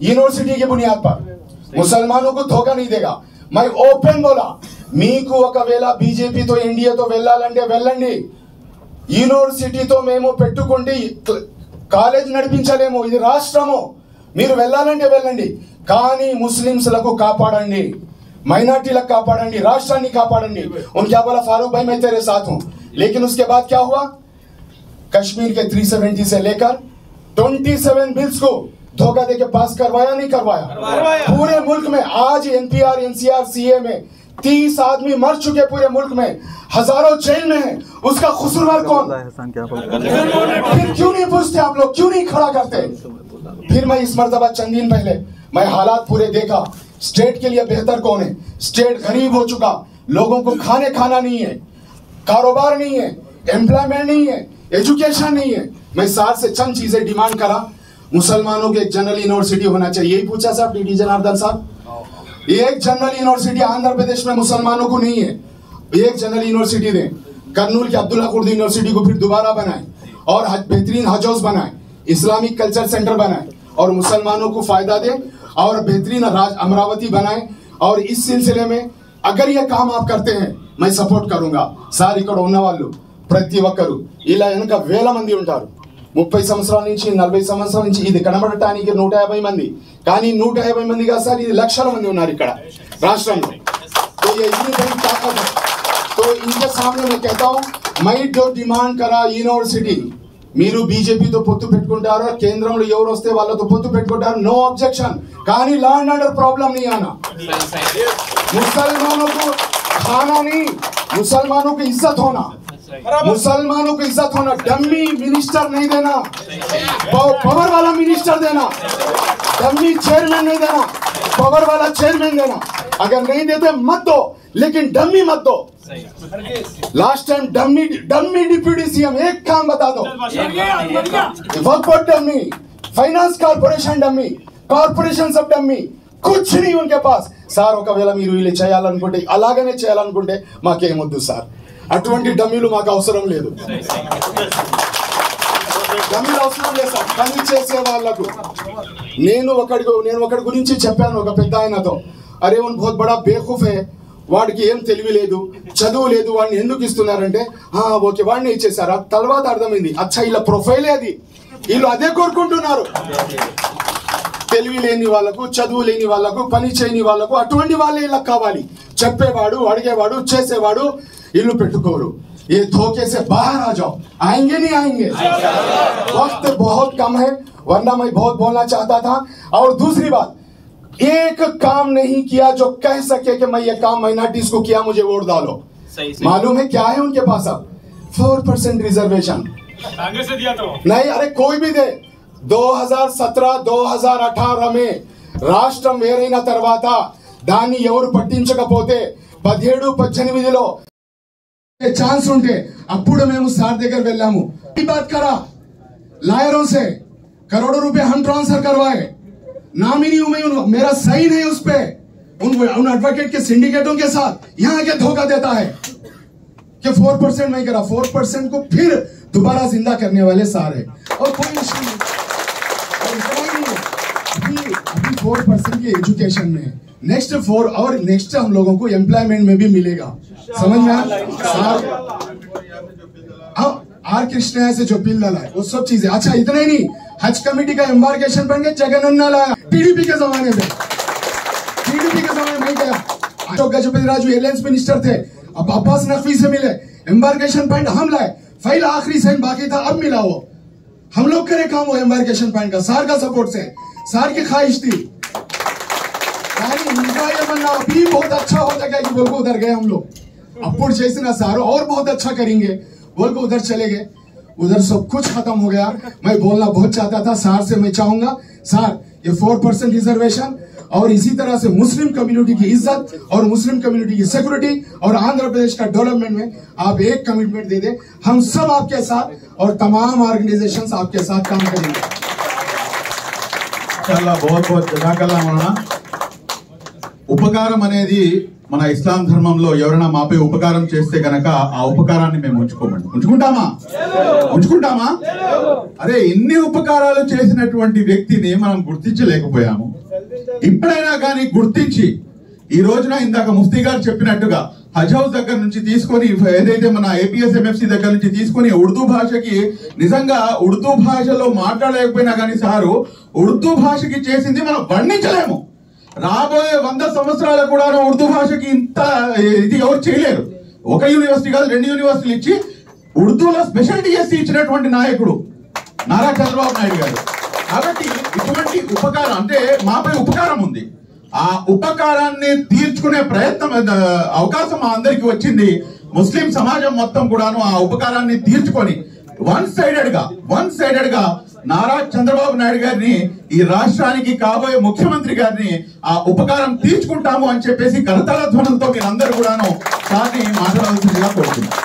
यूनिवर्सिटी की बुनियाद पर। मुसलमानों को धोखा नहीं देगा। मैं ओपन बोला, मीकु ఒకవేళ बीजेपी तो ఎన్డీఏతో వెళ్ళాలంటే వెళ్ళండి, యూనివర్సిటీతో మేము పెట్టుకుంటే కాలేజ్ నడిపించలేము, ఇది రాష్ట్రము, మీరు వెళ్ళాలంటే వెళ్ళండి, కానీ ముస్లింలకు కాపాడండి, మైనారిటీలకు కాపాడండి, రాష్ట్రాన్ని కాపాడండి। उन क्या बोला? फारूक भाई मैं तेरे साथ हूं। लेकिन उसके बाद क्या हुआ? कश्मीर के 370 से लेकर 27 बिल्स को धोखा देके पास करवाया नहीं करवाया? पूरे मुल्क में आज एनपीआर एनसीआर सीए में 30 आदमी मर चुके पूरे मुल्क में, हजारों जेल में है, उसका कसूरवार कौन? फिर क्यों नहीं पूछते आप लोग, क्यों नहीं खड़ा करते? फिर मैं इस मर्तबा चंद दिन पहले मैं हालात पूरे देखा, स्टेट के लिए बेहतर कौन है? स्टेट गरीब हो चुका, लोगों को खाना नहीं है, कारोबार नहीं है, एम्प्लॉयमेंट नहीं है, एजुकेशन नहीं है। मैं सार से चंद चीजें डिमांड करा, मुसलमानों के एक जनरल यूनिवर्सिटी होना चाहिए, यही पूछा साहब डी जनार्दन साहब। एक जनरल यूनिवर्सिटी आंध्र प्रदेश में मुसलमानों को नहीं है, एक जनरल यूनिवर्सिटी दें। कर्नूल के अब्दुल्ला कुर्द यूनिवर्सिटी को फिर दोबारा बनाए और बेहतरीन हज हाउस बनाए, इस्लामिक कल्चर सेंटर बनाए और मुसलमानों को फायदा दे और बेहतरीन अमरावती बनाए। और इस सिलसिले में अगर ये काम आप करते हैं मैं सपोर्ट करूंगा। సార్ ఇక్కడ ఉన్న వాళ్ళు ప్రతి ఒక్కరు ఇలా వెనక వేల మంది ఉంటారు, 30 సంవత్సరాల నుంచి 40 సంవత్సరాల నుంచి ఇది కనబడటానికి 150 మంది, కానీ 150 మంది కాదు సార్, ఇది లక్షల మంది ఉన్నారు ఇక్కడ రాష్ట్రంలో। तो ये इतनी बड़ी ताकत है, तो इनके सामने मैं कहता हूँ, मैं जो डिमांड करा यूनिवर्सिटी, మీరు బీజేపీతో పొత్తు పెట్టుకుంటారో కేంద్రంలో ఎవరు వస్తే వాళ్ళతో పొత్తు పెట్టుకుంటారు, नो ऑब्जेक्शन, కానీ ला एंड ऑर्डर प्रॉब्लम नहीं आना। मुसलमानों को खाना नहीं, मुसलमानों की इज्जत होना, मुसलमानों की इज्जत होना। डम्मी मिनिस्टर नहीं देना, पावर वाला मिनिस्टर देना, डम्मी चेयरमैन नहीं देना, पावर वाला चेयरमैन देना। अगर नहीं देते मत दो, लेकिन डम्मी मत दो। Last time dummy deputy CM, एक काम बता दो, Waqf board dummy, finance corporation dummy, corporation सब डम्मी, कुछ नहीं उनके पास। సార్ ఒకవేళ మీరు ఇలా చేయాలనుకుంటే అలాగనే చేయాలనుకుంటే మాకేమొద్దు సార్, అటువంటి డమ్మీలు మాకు అవసరం లేదు, డమ్మీలు అవసరం లేదు సార్, పని చేసే వాళ్ళకు। నేను ఒకడి గురించి చెప్పాను ఒక పెద్ద ఆయనతో, అరే ఉన్ బహుత్ బడా బేవకూఫ్ హై, వాడికి ఏం తెలివి లేదు, చదువు లేదు, వాడిని ఎందుకు ఇస్తున్నారంటే ఓకే వాడిని ఇచ్చేసారా, తర్వాత అర్థమైంది అచ్చా ఇలా ప్రొఫైలే అది, వీళ్ళు అదే కోరుకుంటున్నారు। తెలివి లేని వాళ్ళకు, చదువు లేని వాళ్ళకు, పని చేయని వాళ్ళకు అటువంటి వాళ్ళే ఇలా కావాలి, చెప్పేవాడు, అడిగేవాడు, చేసేవాడు ఇల్లు పెట్టుకోరు। ये धोखे से बाहर आ जाओ, आएंगे नहीं आएंगे, वक्त बहुत कम है, वरना मैं बहुत बोलना चाहता था। और दूसरी बात, एक काम नहीं किया जो कह सके कि मैं ये काम माइनॉरिटीज को किया, मुझे वोट डालो। मालूम है क्या है उनके पास अब? 4% रिजर्वेशन कांग्रेस ने दिया तो नहीं, अरे कोई भी दे। 2017-2018 में రాష్ట్రం వేరైన తర్వాత దాన్ని ఎవరు పట్టించకపోతే 17-18లో ఛాన్స్ ఉంటే అప్పుడు మేము సార్ దగ్గర వెళ్ళాము, बात करा लायरों से, करोड़ों रुपए हम ट्रांसफर करवाए, नामिनी हूं मैं, मेरा सही नहीं उस पे, उन एडवोकेट के सिंडिकेटों के साथ यहाँ के धोखा देता है कि 4% नहीं करा, 4% को फिर दोबारा जिंदा करने वाले सार है। और कोई इशू नहीं, अभी 4% की एजुकेशन में नेक्स्ट 4 और नेक्स्ट हम लोगों को एम्प्लॉयमेंट में भी मिलेगा, समझ में आया? आर कृष्ण से जो बिल डाला है वो सब चीजें। अच्छा इतना ही नहीं, हज कमेटी का एम्बार्केशन बन गया, जगनन्ना लाया टीडीपी के जमाने में, टीडीपी के जमाने में गया, अशोक गजपति राजू एलायंस मिनिस्टर थे, अब अब्बास नकवी से मिले, एम्बार्केशन पॉइंट हम लाए, फाइल आखिरी साइन बाकी था, अब मिला वो, हम लोग करे काम वो एम्बार्केशन पॉइंट का, सार का सपोर्ट से, सार की ख्वाहिश थी, उनका ये बनना अभी बहुत अच्छा होता क्या कि बोल को उधर गए हम लोग, अपुर जैसे ना सारो और बहुत अच्छा करेंगे बोल को उधर चले गए, उधर सब कुछ खत्म हो गया। मैं बोलना बहुत चाहता था सार से, मैं चाहूंगा सार ये 4% रिजर्वेशन और इसी तरह से मुस्लिम कम्युनिटी की इज्जत और मुस्लिम कम्युनिटी की सिक्योरिटी और आंध्र प्रदेश का डेवलपमेंट में आप एक कमिटमेंट दे दे, हम सब आपके साथ और तमाम ऑर्गेनाइजेशंस आपके साथ काम करेंगे। చాలా बहुत జజాకల్లా మౌలానా। ఉపకారం అనేది మన ఇస్లాం ధర్మంలో ఎవరైనా మాపై ఉపకారం చేస్తే గనక ఆ ఉపకారాన్ని మేము ఉంచుకుంటామా? అరే ఇన్ని ఉపకారాలు చేసినటువంటి వ్యక్తిని మనం గుర్తించలేకపోయాము। ఇప్పుడైనా కానీ గుర్తించి ఈ రోజున ఇందాక ముఫ్తీ గారు చెప్పినట్టుగా హజ్ హౌస్ దగ్గర నుంచి తీసుకొని ఏదైతే మన ఏపీఎస్ ఎంఎఫ్సి దగ్గర నుంచి తీసుకొని ఉర్దూ భాషకి, నిజంగా ఉర్దూ భాషలో మాట్లాడలేకపోయినా కానీ సారు ఉర్దూ భాషకి చేసింది మనం వర్ణించలేము। రాబోయే 100 సంవత్సరాలు కూడా ఉర్దూ భాషకి ఇంత ఇది ఎవరు చేయలేరు। ఒక యూనివర్సిటీ కాదు 2 యూనివర్సిటీలు ఇచ్చి ఉర్దూలో స్పెషల్ డిఎస్సి ఇచ్చినటువంటి నాయకుడు నారా చంద్రబాబు నాయుడు గారు। కాబట్టి ఇటువంటి ఉపకారం అంటే మాపై ఉపకారం ఉంది, ఆ ఉపకారాన్ని తీర్చుకునే ప్రయత్నం అవకాశం మా అందరికి వచ్చింది. ముస్లిం సమాజం మొత్తం కూడాను ఆ ఉపకారాన్ని తీర్చుకొని వన్ సైడెడ్ గా నారా చంద్రబాబు నాయుడు గారిని, ఈ రాష్ట్రానికి కాబోయే ముఖ్యమంత్రి గారిని ఆ ఉపకారం తీర్చుకుంటాము అని చెప్పేసి కరతాళ ధ్వనులతో మీరందరూ కూడాను సార్ని మాట్లాడాల్సిందిగా కోరుతున్నాను.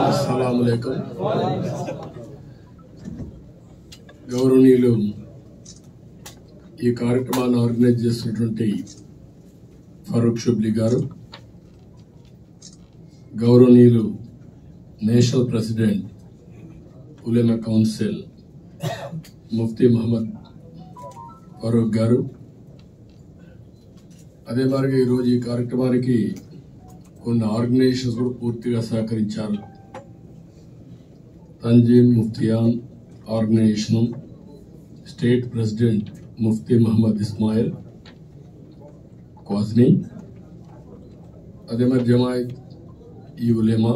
అస్సలాముఅలైకుం. గౌరవనీయులు ఈ కార్యక్రమాన్ని ఆర్గనైజ్ చేసినటువంటి ఫరూక్ షుబ్లీ గారు, గౌరవనీయులు నేషనల్ ప్రెసిడెంట్ ఉలమా కౌన్సిల్ ముఫ్తీ మహమ్మద్ ఫరూక్ గారు, అదే మాదిరిగా ఈరోజు ఈ కార్యక్రమానికి కొన్ని ఆర్గనైజేషన్స్ కూడా పూర్తిగా సహకరించారు. Tanzeem Muftiyan organisation, state president Mufti Mohammed Ismail Qazni, అదే మరి జమాయత్ ఈ ఉలేమా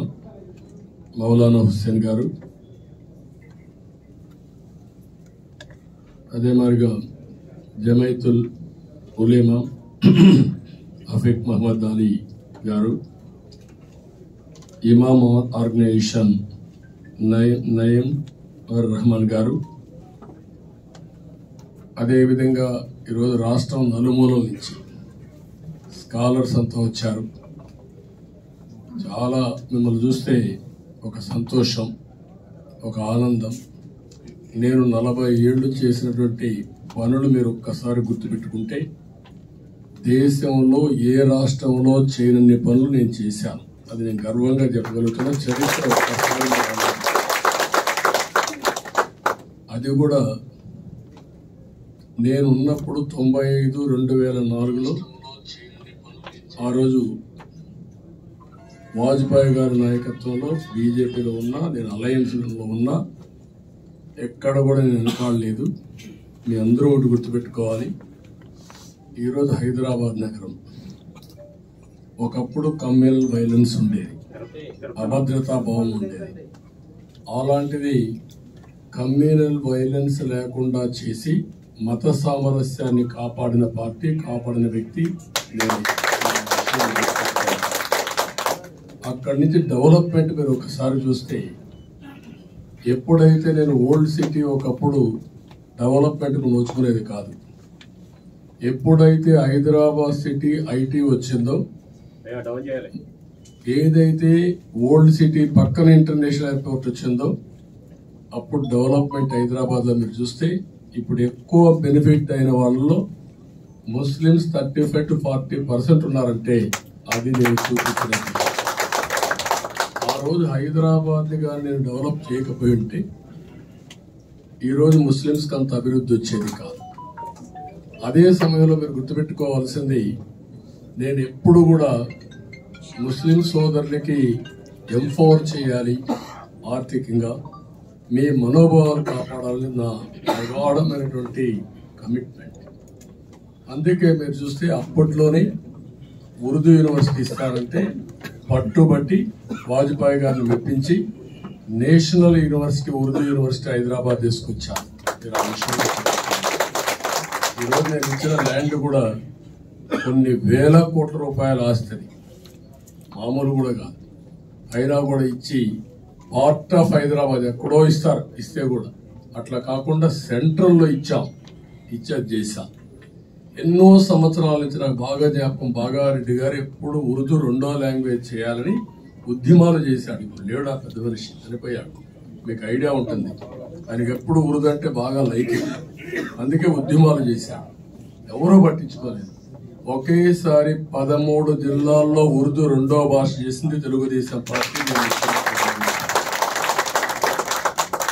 మౌలానా హుస్సేన్ గారు, అదే మాదిరిగా జమైతుల్ ఉలేమా అఫీక్ మహమ్మద్ అలీ గారు, ఇమామ్ ఆర్గనైజేషన్ నయీం రహమాన్ గారు, అదేవిధంగా ఈరోజు రాష్ట్రం నలుమూలల నుంచి స్కాలర్స్ అంతా వచ్చారు. చాలా మిమ్మల్ని చూస్తే ఒక సంతోషం, ఒక ఆనందం. నేను 40 ఏళ్ళు చేసినటువంటి పనులు మీరు ఒక్కసారి గుర్తుపెట్టుకుంటే, దేశంలో ఏ రాష్ట్రంలో చేయనన్ని పనులు నేను చేశాను. అది నేను గర్వంగా చెప్పగలుగుతున్నా. చరిత్ర ఒక్కసారి అది కూడా నేను ఉన్నప్పుడు 95-2004లో ఆ రోజు వాజ్పేయి గారి నాయకత్వంలో బీజేపీలో ఉన్నా, నేను అలయన్స్లో ఉన్నా, ఎక్కడ కూడా నేను వెనకాడలేదు. మీ అందరూ ఒకటి గుర్తుపెట్టుకోవాలి. ఈరోజు హైదరాబాద్ నగరం ఒకప్పుడు కమ్యూనల్ వైలెన్స్ ఉండేది, అభద్రతా భావం ఉండేది. అలాంటిది కమ్యూనల్ వైలెన్స్ లేకుండా చేసి మత సామరస్యాన్ని కాపాడిన పార్టీ, కాపాడిన వ్యక్తి నేను. అక్కడి నుంచి డెవలప్మెంట్ మీరు ఒకసారి చూస్తే, ఎప్పుడైతే నేను ఓల్డ్ సిటీ ఒకప్పుడు డెవలప్మెంట్కు నోచుకునేది కాదు, ఎప్పుడైతే హైదరాబాద్ సిటీ ఐటీ వచ్చిందో, ఏదైతే ఓల్డ్ సిటీ పక్కన ఇంటర్నేషనల్ ఎయిర్పోర్ట్ వచ్చిందో, అప్పుడు డెవలప్మెంట్ హైదరాబాద్ లో మీరు చూస్తే ఇప్పుడు ఎక్కువ బెనిఫిట్ అయిన వాళ్ళలో ముస్లిమ్స్ 35-40% ఉన్నారంటే అది నేను చూపించినట్టు. ఆ రోజు హైదరాబాద్ గా నేను డెవలప్ చేయకపోయి ఉంటే ఈరోజు ముస్లిమ్స్ కి అంత అభివృద్ధి వచ్చేది కాదు. అదే సమయంలో మీరు గుర్తుపెట్టుకోవాల్సింది, నేను ఎప్పుడు కూడా ముస్లిం సోదరులకి ఎంపవర్ చేయాలి, ఆర్థికంగా మీ మనోభావాలు కాపాడాలని నా ప్రగాఢమైనటువంటి కమిట్మెంట్. అందుకే మీరు చూస్తే అప్పట్లోనే ఉర్దూ యూనివర్సిటీ ఇస్తారంటే పట్టుబట్టి వాజ్పేయి గారిని మెప్పించి national university, Urdu university Hyderabad తీసుకొచ్చాను. ఈరోజు నేను ఇచ్చిన ల్యాండ్ కూడా కొన్ని వేల కోట్ల రూపాయల ఆస్తిని, మామూలు కూడా కాదు, అయినా కూడా ఇచ్చి పార్ట్ ఆఫ్ హైదరాబాద్ ఎక్కడో ఇస్తారు, ఇస్తే కూడా అట్లా కాకుండా సెంట్రల్లో ఇచ్చేది చేశాం. ఎన్నో సంవత్సరాల నుంచి నాకు బాగా జ్ఞాపకం, బాగారెడ్డి గారు ఎప్పుడు ఉర్దూ 2వ లాంగ్వేజ్ చేయాలని ఉద్యమాలు చేశాడు. ఇప్పుడు లేడు, ఆ పెద్ద మనిషి చనిపోయాడు, మీకు ఐడియా ఉంటుంది. ఆయనకి ఎప్పుడు ఉర్దూ అంటే బాగా లైక్, అందుకే ఉద్యమాలు చేశాడు. ఎవరూ పట్టించుకోలేదు. ఒకేసారి 13 జిల్లాల్లో ఉర్దూ 2వ భాష చేసింది Telugu Desam party.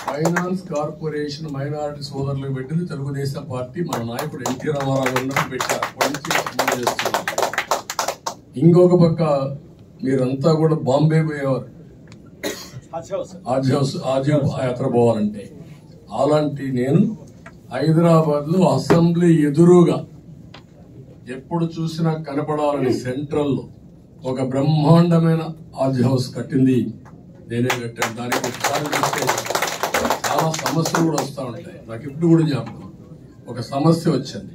Finance corporation minority సోదరులకు పెట్టింది తెలుగుదేశం పార్టీ. మన నాయకుడు ఎన్టీ రామారావు ఉన్నప్పుడు పెట్టారు. ఇంకొక పక్క మీరంతా కూడా బాంబే పోయేవారు, ఆజీవ్ యాత్ర పోవాలంటే. అలాంటి నేను హైదరాబాద్ లో అసెంబ్లీ ఎదురుగా ఎప్పుడు చూసినా కనపడాలని సెంట్రల్ లో ఒక బ్రహ్మాండమైన హాజ్ హౌస్ కట్టింది నేనే కట్టాను. దానికి ఒకసారి చూస్తే చాలా సమస్యలు కూడా వస్తూ ఉంటాయి. నాకు ఇప్పుడు కూడా జ్ఞాపకం, ఒక సమస్య వచ్చింది.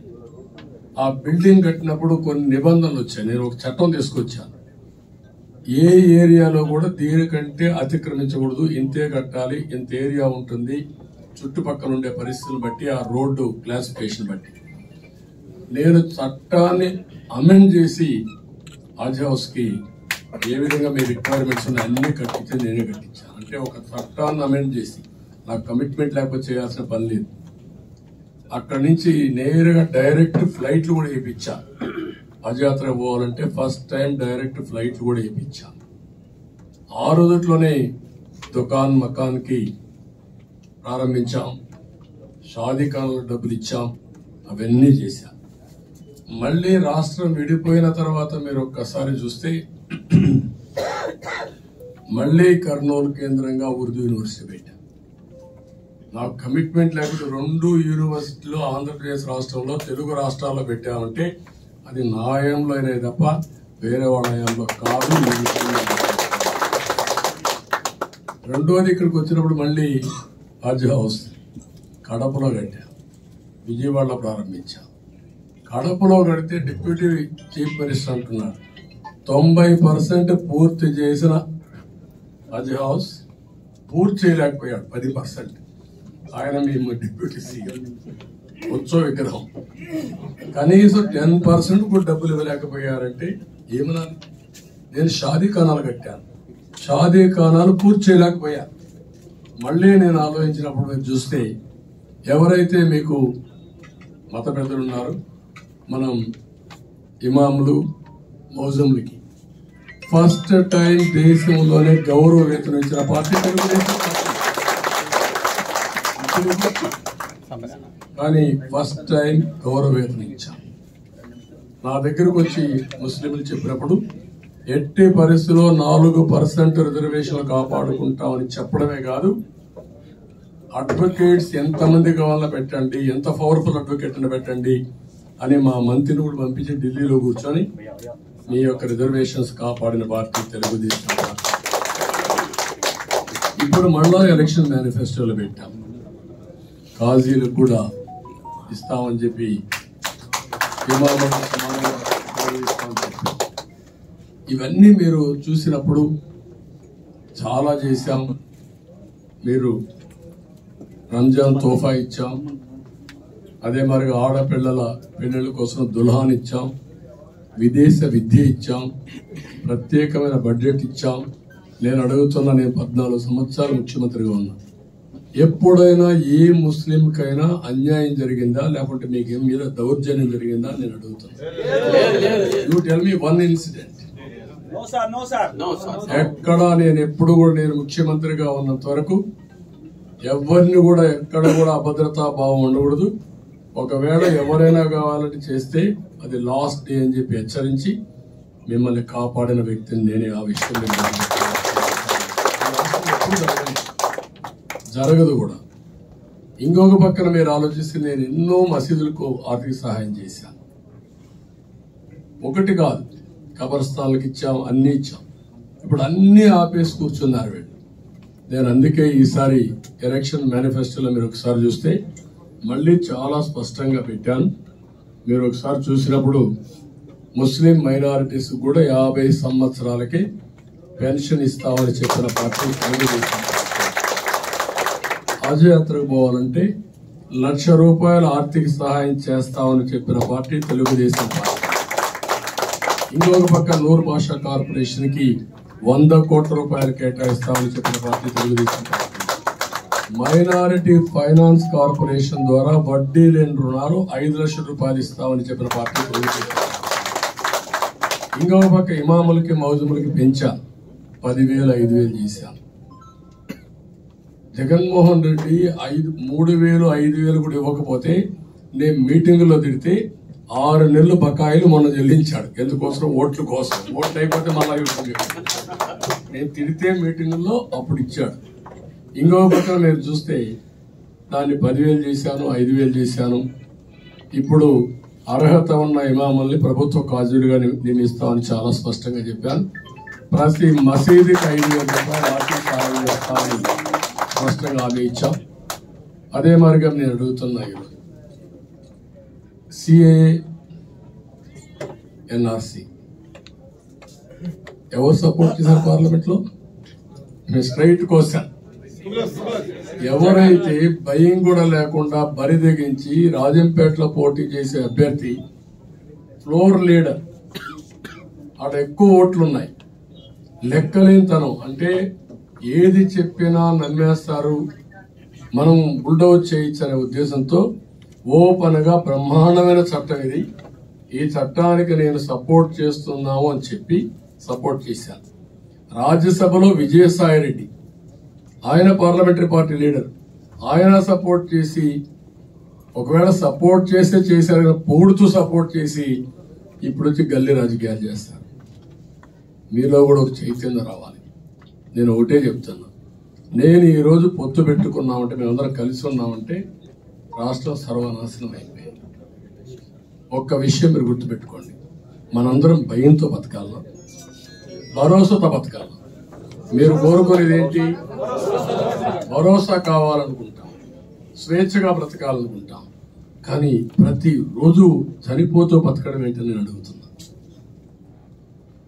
ఆ బిల్డింగ్ కట్టినప్పుడు కొన్ని నిబంధనలు వచ్చాయి. నేను ఒక చట్టం తీసుకొచ్చాను. ఏ ఏరియాలో కూడా దీనికంటే అతిక్రమించకూడదు, ఇంతే కట్టాలి, ఇంత ఏరియా ఉంటుంది, చుట్టుపక్కల ఉండే పరిస్థితులను బట్టి, ఆ రోడ్డు క్లాసిఫికేషన్ బట్టి. నేను చట్టాన్ని అమెండ్ చేసి హాజ్ హౌస్ కి ఏ విధంగా మీ రిక్వైర్మెంట్స్ ఉన్నాయి అన్ని కట్టించి నేనే కట్టించాను. అంటే ఒక చట్టాన్ని అమెండ్ చేసి, నాకు కమిట్మెంట్ లేకపోతే చేయాల్సిన పని లేదు. అక్కడి నుంచి నేరుగా డైరెక్ట్ ఫ్లైట్లు కూడా వేయించా. హజ్ యాత్ర పోవాలంటే ఫస్ట్ టైం డైరెక్ట్ ఫ్లైట్లు కూడా వేయించా. ఆ రోజుల్లోనే దుకాన్ మకాన్ కి ప్రారంభించాం, షాదీ ఖాన్లకు డబ్బులు ఇచ్చాం, అవన్నీ చేశాం. మళ్ళీ రాష్ట్రం విడిపోయిన తర్వాత మీరు ఒక్కసారి చూస్తే మళ్ళీ కర్నూలు కేంద్రంగా ఉర్దూ యూనివర్సిటీ పెట్టాం. నాకు కమిట్మెంట్ లేకపోతే 2 యూనివర్సిటీలు ఆంధ్రప్రదేశ్ రాష్ట్రంలో తెలుగు రాష్ట్రాల్లో పెట్టామంటే అది నా హయాంలో అయినా తప్ప వేరే వాళ్ళ హయాంలో కాదు. రెండోది ఇక్కడికి వచ్చినప్పుడు మళ్ళీ హజ్ హౌస్ కడపలో కట్టాం, విజయవాడలో ప్రారంభించాం. కడపలో కడితే డిప్యూటీ చీఫ్ మినిస్టర్ అంటున్నాడు 90% పూర్తి చేసిన హజ్ హౌస్ పూర్తి చేయలేకపోయాడు 10%. ఆయన మేము డిప్యూటీ సీఎం ఉత్సవ విగ్రహం కనీసం 10% కూడా డబ్బులు ఇవ్వలేకపోయారంటే ఏమనాలి? నేను షాదీ ఖానాలు కట్టాను, షాదీ ఖానాలు పూర్తి చేయలేకపోయాను. మళ్ళీ నేను ఆలోచించినప్పుడు మీరు చూస్తే ఎవరైతే మీకు మత పెద్దలు ఉన్నారు, మనం ఇమాములు మౌజంలకి ఫస్ట్ టైం దేశంలోనే గౌరవ వేతనం ఇచ్చిన పార్టీ తెలుగుదేశం పార్టీ. కానీ ఫస్ట్ టైం గౌరవ వేతనం ఇచ్చాం. నా దగ్గరకు వచ్చి ముస్లింలు చెప్పినప్పుడు ఎట్టి పరిస్థితిలో 4% రిజర్వేషన్లు కాపాడుకుంటామని చెప్పడమే కాదు, అడ్వకేట్స్ ఎంతమంది కావాలో పెట్టండి, ఎంత పవర్ఫుల్ అడ్వకేట్ అని పెట్టండి అని మా మంత్రిని కూడా పంపించి ఢిల్లీలో కూర్చొని మీ యొక్క రిజర్వేషన్స్ కాపాడిన పార్టీ తెలుగుదేశం పార్టీ. ఇప్పుడు మళ్ళా ఎలక్షన్ మేనిఫెస్టోలో పెట్టాం, కాజీలకు కూడా ఇస్తామని చెప్పి, ఇవన్నీ మీరు చూసినప్పుడు చాలా చేశాం. మీరు రంజాన్ తోఫా ఇచ్చాం, అదే మరి ఆడపిల్లల పెళ్లిళ్ళ కోసం దుల్హాన్ ఇచ్చాం, విదేశ విద్య ఇచ్చాం, ప్రత్యేకమైన బడ్జెట్ ఇచ్చాం. నేను అడుగుతున్నా, నేను 14 సంవత్సరాలు ముఖ్యమంత్రిగా ఉన్నా, ఎప్పుడైనా ఏ ముస్లింకైనా అన్యాయం జరిగిందా, లేకుంటే మీకు మీద దౌర్జన్యం జరిగిందా నేను అడుగుతున్నా. You tell me one incident. ఎక్కడా నేను ఎప్పుడు కూడా, నేను ముఖ్యమంత్రిగా ఉన్నంత వరకు ఎవరిని కూడా ఎక్కడ కూడా అభద్రతా భావం ఉండకూడదు. ఒకవేళ ఎవరైనా కావాలంటే చేస్తే అది లాస్ట్ డే అని చెప్పి హెచ్చరించి మిమ్మల్ని కాపాడిన వ్యక్తిని నేనే. ఆ విషయం జరగదు కూడా. ఇంకొక పక్కన మీరు ఆలోచిస్తే నేను ఎన్నో మసీదులకు ఆర్థిక సహాయం చేశాను. ఒకటి కాదు, కబర్స్థాన్లకు ఇచ్చాం, అన్ని ఇచ్చాం. ఇప్పుడు అన్ని ఆపేసి కూర్చున్నారు వీళ్ళు. నేను అందుకే ఈసారి ఎలక్షన్ మేనిఫెస్టోలో మీరు ఒకసారి చూస్తే మళ్ళీ చాలా స్పష్టంగా పెట్టాను. మీరు ఒకసారి చూసినప్పుడు ముస్లిం మైనారిటీస్ కూడా 50 సంవత్సరాలకి పెన్షన్ ఇస్తామని చెప్పిన పార్టీ తెలుగుదేశం. హజ్ యాత్రకు పోవాలంటే ₹1,00,000 ఆర్థిక సహాయం చేస్తామని చెప్పిన పార్టీ తెలుగుదేశం పార్టీ. ఇంకొక పక్క నూర్ భాషా కార్పొరేషన్ కి ₹100 కోట్ల కేటాయిస్తామని చెప్పిన party Telugu Desam party. Minority finance corporation ద్వారా వడ్డీ లేని రుణాలు ₹5 లక్షలు ఇస్తామని చెప్పిన పార్టీ తెలుగుదేశం. ఇంకొక పక్క ఇమాములకి మౌజుములకి పెంచాం, 10,000 5,000 చేశాం. జగన్మోహన్ రెడ్డి 3,000 5,000 కూడా ఇవ్వకపోతే నేను మీటింగులో తిడితే 6 నెలలు బకాయిలు మొన్న చెల్లించాడు. ఎందుకోసం? ఓట్ల కోసం. ఓట్లు అయిపోతే మళ్ళా నేను తిడితే మీటింగుల్లో అప్పుడు ఇచ్చాడు. ఇంకో పక్కన మీరు చూస్తే దాన్ని 10,000 చేశాను, 5,000 చేశాను. ఇప్పుడు అర్హత ఉన్న ఇమాముల్ని ప్రభుత్వ కాజులుగా నియమిస్తామని చాలా స్పష్టంగా చెప్పాను. ప్రతి మసీదుకి 5,000 రూపాయలు ఆర్థిక సహాయం చేస్తామని స్పష్టంగా హామీ ఇచ్చాం. అదే మార్గం నేను అడుగుతున్నా ఈరోజు సిఏఏ ఎన్ఆర్సి ఎవరు సపోర్ట్ చేశారు పార్లమెంట్ లో? Straight question. ఎవరైతే భయం కూడా లేకుండా బరి తెగించి రాజంపేటలో పోటీ చేసే అభ్యర్థి ఫ్లోర్ లీడర్, ఆడ ఎక్కువ ఓట్లున్నాయి, లెక్కలేనితనం, అంటే ఏది చెప్పినా నమ్మేస్తారు, మనం బుల్డౌజ్ చేయొచ్చనే ఉద్దేశంతో ఓపెన్ గా బ్రహ్మాండమైన చట్టం ఇది, ఈ చట్టానికి నేను సపోర్ట్ చేస్తున్నాము అని చెప్పి సపోర్ట్ చేశాను. రాజ్యసభలో విజయసాయి రెడ్డి, ఆయన పార్లమెంటరీ పార్టీ లీడర్, ఆయన సపోర్ట్ చేసి, ఒకవేళ సపోర్ట్ చేశారు పొగుడుతూ సపోర్ట్ చేసి ఇప్పుడు వచ్చి గల్లీ రాజకీయాలు చేస్తారు. మీలో కూడా ఒక చైతన్యం రావాలి. నేను ఒకటే చెప్తున్నా, నేను ఈ రోజు పొత్తు పెట్టుకున్నామంటే, మేమందరం కలిసి ఉన్నామంటే రాష్ట్రం సర్వనాశనం అయిపోయింది. ఒక్క విషయం మీరు గుర్తుపెట్టుకోండి, మనందరం భయంతో బతకాలన్నా, భరోసాతో బతకాలన్నా. మీరు కోరుకునేది ఏంటి? భరోసా కావాలనుకుంటాం, స్వేచ్ఛగా బ్రతకాలనుకుంటాం, కానీ ప్రతి రోజు చనిపోతూ బతకడం ఏంటని నేను అడుగుతున్నా.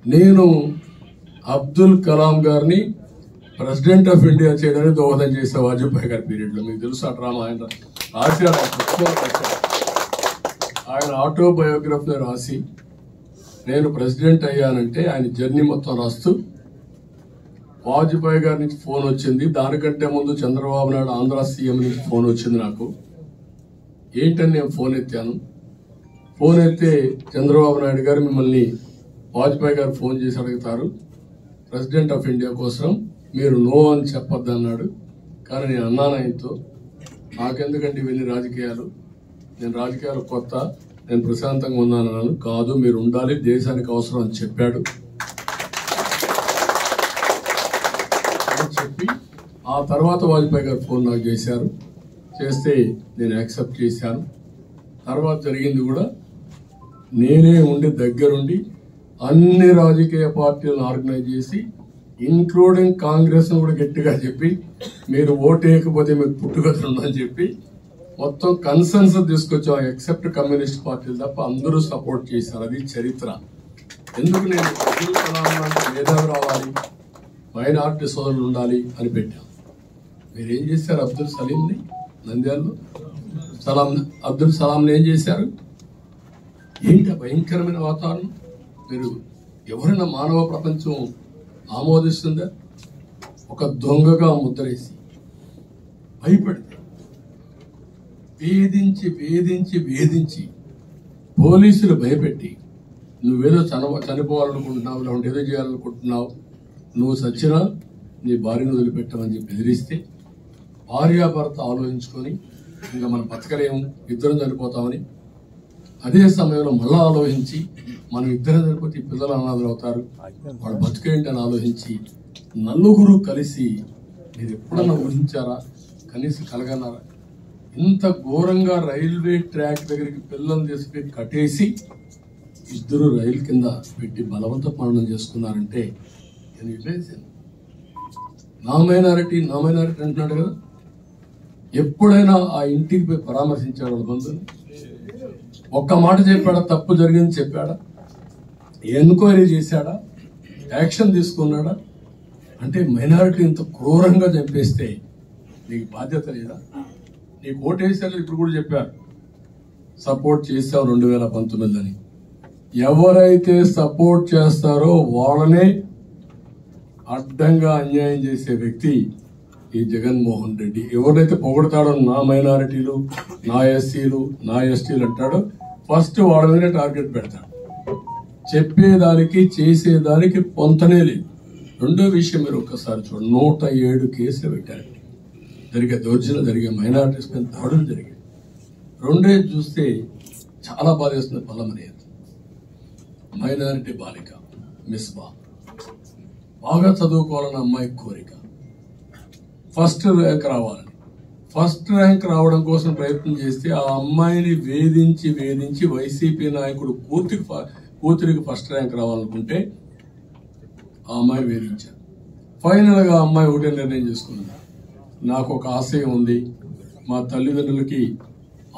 నేను అబ్దుల్ కలాం గారిని ప్రెసిడెంట్ ఆఫ్ ఇండియా చేయడానికి దోహదం చేసే వాజ్పేయి గారి పీరియడ్ లో, మీకు తెలుసు ఆ డ్రామా ఆయన రాశారు. ఆయన ఆటోబయోగ్రఫీ రాసి నేను ప్రెసిడెంట్ అయ్యానంటే ఆయన జర్నీ మొత్తం రాస్తూ, వాజ్పేయి గారి నుంచి ఫోన్ వచ్చింది, దానికంటే ముందు చంద్రబాబు నాయుడు ఆంధ్ర సీఎం నుంచి ఫోన్ వచ్చింది నాకు. ఏంటని నేను ఫోన్ ఎత్తాను. ఫోన్ ఎత్తే చంద్రబాబు నాయుడు గారు మిమ్మల్ని వాజ్పేయి గారు ఫోన్ చేసి అడుగుతారు ప్రెసిడెంట్ ఆఫ్ ఇండియా కోసం, మీరు నో అని చెప్పొద్దు అన్నాడు. కానీ నేను అన్నాను ఆయనతో, నాకెందుకంటే ఇవన్నీ రాజకీయాలు, నేను రాజకీయాలు కొత్త, నేను ప్రశాంతంగా ఉన్నానన్నాను. కాదు, మీరు ఉండాలి, దేశానికి అవసరం అని చెప్పాడు. అని చెప్పి ఆ తర్వాత వాజ్పేయి గారు ఫోన్ నాకు చేశారు. చేస్తే నేను యాక్సెప్ట్ చేశాను. తర్వాత జరిగింది కూడా నేనే ఉండి దగ్గరుండి అన్ని రాజకీయ పార్టీలను ఆర్గనైజ్ చేసి, ఇంక్లూడింగ్ కాంగ్రెస్ కూడా గట్టిగా చెప్పి, మీరు ఓటు వేయకపోతే మీకు పుట్టుకథలు ఉందని చెప్పి మొత్తం కన్సెన్సస్ తీసుకొచ్చాం. ఎక్సెప్ట్ కమ్యూనిస్ట్ పార్టీలు తప్ప అందరూ సపోర్ట్ చేశారు. అది చరిత్ర. ఎందుకు నేను అబ్దుల్ కలాం లాంటి మేధావి రావాలి, మైనార్టీ సోదరులు ఉండాలి అని పెట్టాం. మీరేం చేశారు? అబ్దుల్ సలీంని నంద్యాలలో అబ్దుల్ సలాంని ఏం చేశారు? ఏంటి భయంకరమైన వాతావరణం? మీరు ఎవరైనా మానవ ప్రపంచం ఆమోదిస్తుందా? ఒక దొంగగా ముద్రేసి భయపడితే వేధించి వేధించి వేధించి పోలీసులు భయపెట్టి, నువ్వేదో చనిపోవాలనుకుంటున్నావు, లేకుంటే ఏదో చేయాలనుకుంటున్నావు, నువ్వు సచ్చినా నీ భార్యను వదిలిపెట్టమని చెప్పి బెదిరిస్తే, భార్యాభర్త ఆలోచించుకొని ఇంకా మనం బతకలేము, ఇద్దరం చనిపోతామని, అదే సమయంలో మళ్ళా ఆలోచించి మనం ఇద్దరం చనిపోతే పిల్లలు అనాథలు అవుతారు, వాడు బతుకేంటని ఆలోచించి నలుగురు కలిసి, మీరు ఎప్పుడన్నా ఊహించారా? కనీసం కలగన్నారా? ఇంత ఘోరంగా రైల్వే ట్రాక్ దగ్గరికి పిల్లలు తీసుకుని కట్టేసి ఇద్దరు రైలు కింద పెట్టి బలవంత మరణం చేసుకున్నారంటే నా మైనారిటీ అంటున్నాడు కదా. ఎప్పుడైనా ఆ ఇంటికి పోయి పరామర్శించాడు వాళ్ళ బంధువులు? ఒక్క మాట చెప్పాడా? తప్పు జరిగింది చెప్పాడా? ఎంక్వైరీ చేశాడా? యాక్షన్ తీసుకున్నాడా? అంటే మైనారిటీ ఇంత క్రూరంగా చంపేస్తే నీకు బాధ్యత లేదా? నీకు ఓటేసారు, ఇప్పుడు కూడా చెప్పారు సపోర్ట్ చేశావు 2019 అని. ఎవరైతే సపోర్ట్ చేస్తారో వాళ్ళనే అడ్డంగా అన్యాయం చేసే వ్యక్తి ఈ జగన్మోహన్ రెడ్డి. ఎవరైతే పొగడతాడో నా మైనారిటీలు, నా ఎస్సీలు, నా ఎస్టీలు అంటాడో ఫస్ట్ వాళ్ళ మీద టార్గెట్ పెడతాడు. చెప్పేదానికి చేసేదానికి పొంతనే లేదు. రెండో విషయం మీరు ఒక్కసారి చూడండి, 107 కేసులు పెట్టారు. జరిగే దౌర్జన్యం, జరిగే మైనారిటీస్ పైన దాడులు జరిగాయి. రెండే చూస్తే చాలా బాధేస్తుంది. పల్లమనేది మైనారిటీ బాలిక మిస్బా, బాగా చదువుకోవాలన్న అమ్మాయి కోరిక, ఫస్ట్ ర్యాంక్ రావాలని, ఫస్ట్ ర్యాంక్ రావడం కోసం ప్రయత్నం చేస్తే ఆ అమ్మాయిని వేధించి వైసీపీ నాయకుడు కూతురికి ఫస్ట్ ర్యాంక్ రావాలనుకుంటే ఆ అమ్మాయి వేధించారు. ఫైనల్ గా అమ్మాయి ఒకటే నిర్ణయం చేసుకుంది, నాకు ఒక ఆశయం ఉంది, మా తల్లిదండ్రులకి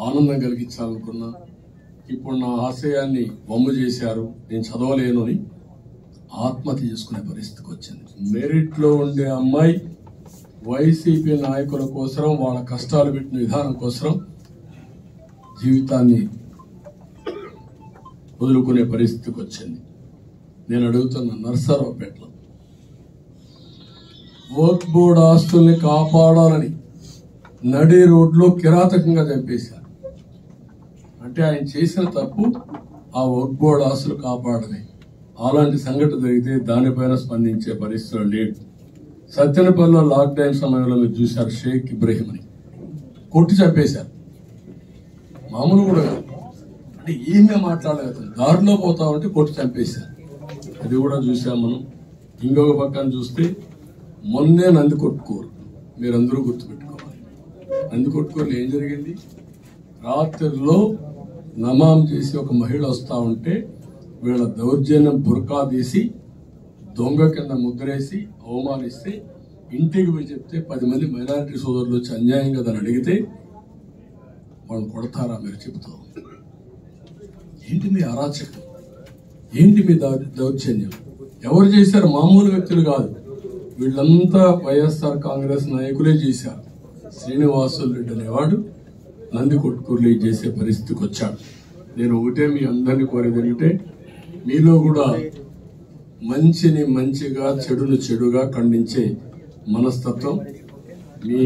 ఆనందం కలిగించాలనుకున్నా, ఇప్పుడు నా ఆశయాన్ని వమ్ము చేశారు, నేను చదవలేను అని ఆత్మహత్య చేసుకునే పరిస్థితికి వచ్చింది. మెరిట్ లో ఉండే అమ్మాయి వైసీపీ నాయకుల కోసం, వాళ్ళ కష్టాలు పెట్టిన విధానం కోసం జీవితాన్ని వదులుకునే పరిస్థితికి వచ్చింది. నేను అడుగుతున్న నర్సరావుపేటలో వర్క్ బోర్డ్ ఆస్తుల్ని కాపాడాలని నడి రోడ్లో కిరాతకంగా చంపేశారు. అంటే ఆయన చేసిన తప్పు ఆ వర్క్ బోర్డ్ ఆస్తులు కాపాడమే. అలాంటి సంఘటన జరిగితే దానిపైన స్పందించే పరిస్థితులు లేడు. సత్యనపల్లిలో లాక్డౌన్ సమయంలో మీరు చూశారు, షేక్ ఇబ్రహీం అని కొట్టి చంపేశారు. మామూలు కూడా కాదు, అంటే ఏమే మాట్లాడలేదు, దారిలో పోతా ఉంటే కొట్టి చంపేశారు. అది కూడా చూసాం మనం. ఇంకొక పక్కన చూస్తే మొన్నే నందికొట్కూరు, మీరందరూ గుర్తుపెట్టుకోవాలి. నందికొట్కూరులో ఏం జరిగింది? రాత్రిలో నమాం చేసి ఒక మహిళ వస్తా ఉంటే వీళ్ళ దౌర్జన్యం బుర్కా తీసి దొంగ కింద ముద్రేసి అవమానిస్తే ఇంటికి పోయి చెప్తే 10 మంది మైనారిటీ సోదరులు వచ్చి అన్యాయంగా దాన్ని అడిగితే వాళ్ళు కొడతారా? మీరు చెబుతాం ఏంటి మీ అరాచకం, ఏంటి మీ దౌర్జన్యం? ఎవరు చేశారు? మామూలు వ్యక్తులు కాదు, వీళ్ళంతా వైఎస్ఆర్ కాంగ్రెస్ నాయకులే చేశారు. శ్రీనివాసులు రెడ్డి అనేవాడు నందికొట్కూరులో చేసే పరిస్థితికి వచ్చాడు. నేను ఒకటే మీ అందరినీ కోరేది ఏంటంటే, మీలో కూడా మంచిని మంచిగా చెడును చెడుగా ఖండించే మనస్తత్వం మీ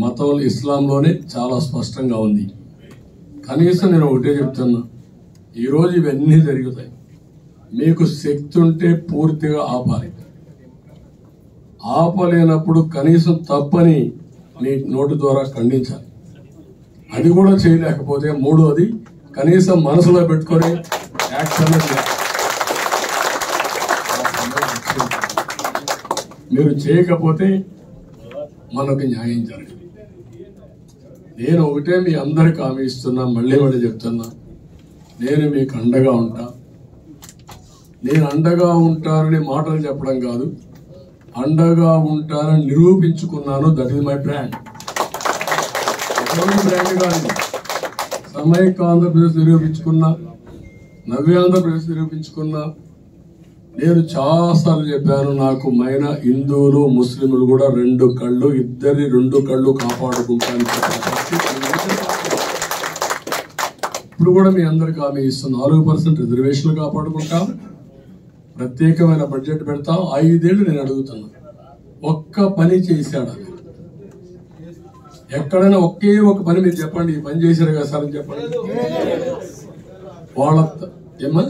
మతం ఇస్లాంలోనే చాలా స్పష్టంగా ఉంది. కనీసం నేను ఒకటే చెప్తున్నా, ఈరోజు ఇవన్నీ జరుగుతాయి, మీకు శక్తి ఉంటే పూర్తిగా ఆపాలి. ఆపలేనప్పుడు కనీసం తప్పని మీ నోటి ద్వారా ఖండించాలి. అది కూడా చేయలేకపోతే మూడోది కనీసం మనసులో పెట్టుకొని యాక్షన్ చేయాలి. మీరు చేయకపోతే మనకు న్యాయం జరగదు. నేను ఒకటే మీ అందరికి హామీ ఇస్తున్నా, మళ్ళీ చెప్తున్నా, నేను మీకు అండగా ఉంటా. నేను అండగా ఉంటానని మాటలు చెప్పడం కాదు, అండగా ఉంటానని నిరూపించుకున్నాను. That is my brand. Brand కాదు, సమైక్య ఆంధ్రప్రదేశ్ నిరూపించుకున్నా, నవ్య ఆంధ్రప్రదేశ్ నిరూపించుకున్నా. నేను చాలాసార్లు చెప్పాను, నాకు హిందువులు ముస్లింలు కూడా 2 కళ్ళు, ఇద్దరి 2 కళ్ళు కాపాడుకుంటాను. ఇప్పుడు కూడా మీ అందరికి హామీ ఇస్తున్నా, 4% రిజర్వేషన్లు కాపాడుకుంటాం, ప్రత్యేకమైన బడ్జెట్ పెడతాం. 5 ఏళ్లు నేను అడుగుతున్నా, ఒక్క పని చేశాడు? ఎక్కడైనా ఒకే ఒక పని మీరు చెప్పండి, ఈ పని చేశారు కదా సార్ అని చెప్పండి. వాళ్ళ ఏమా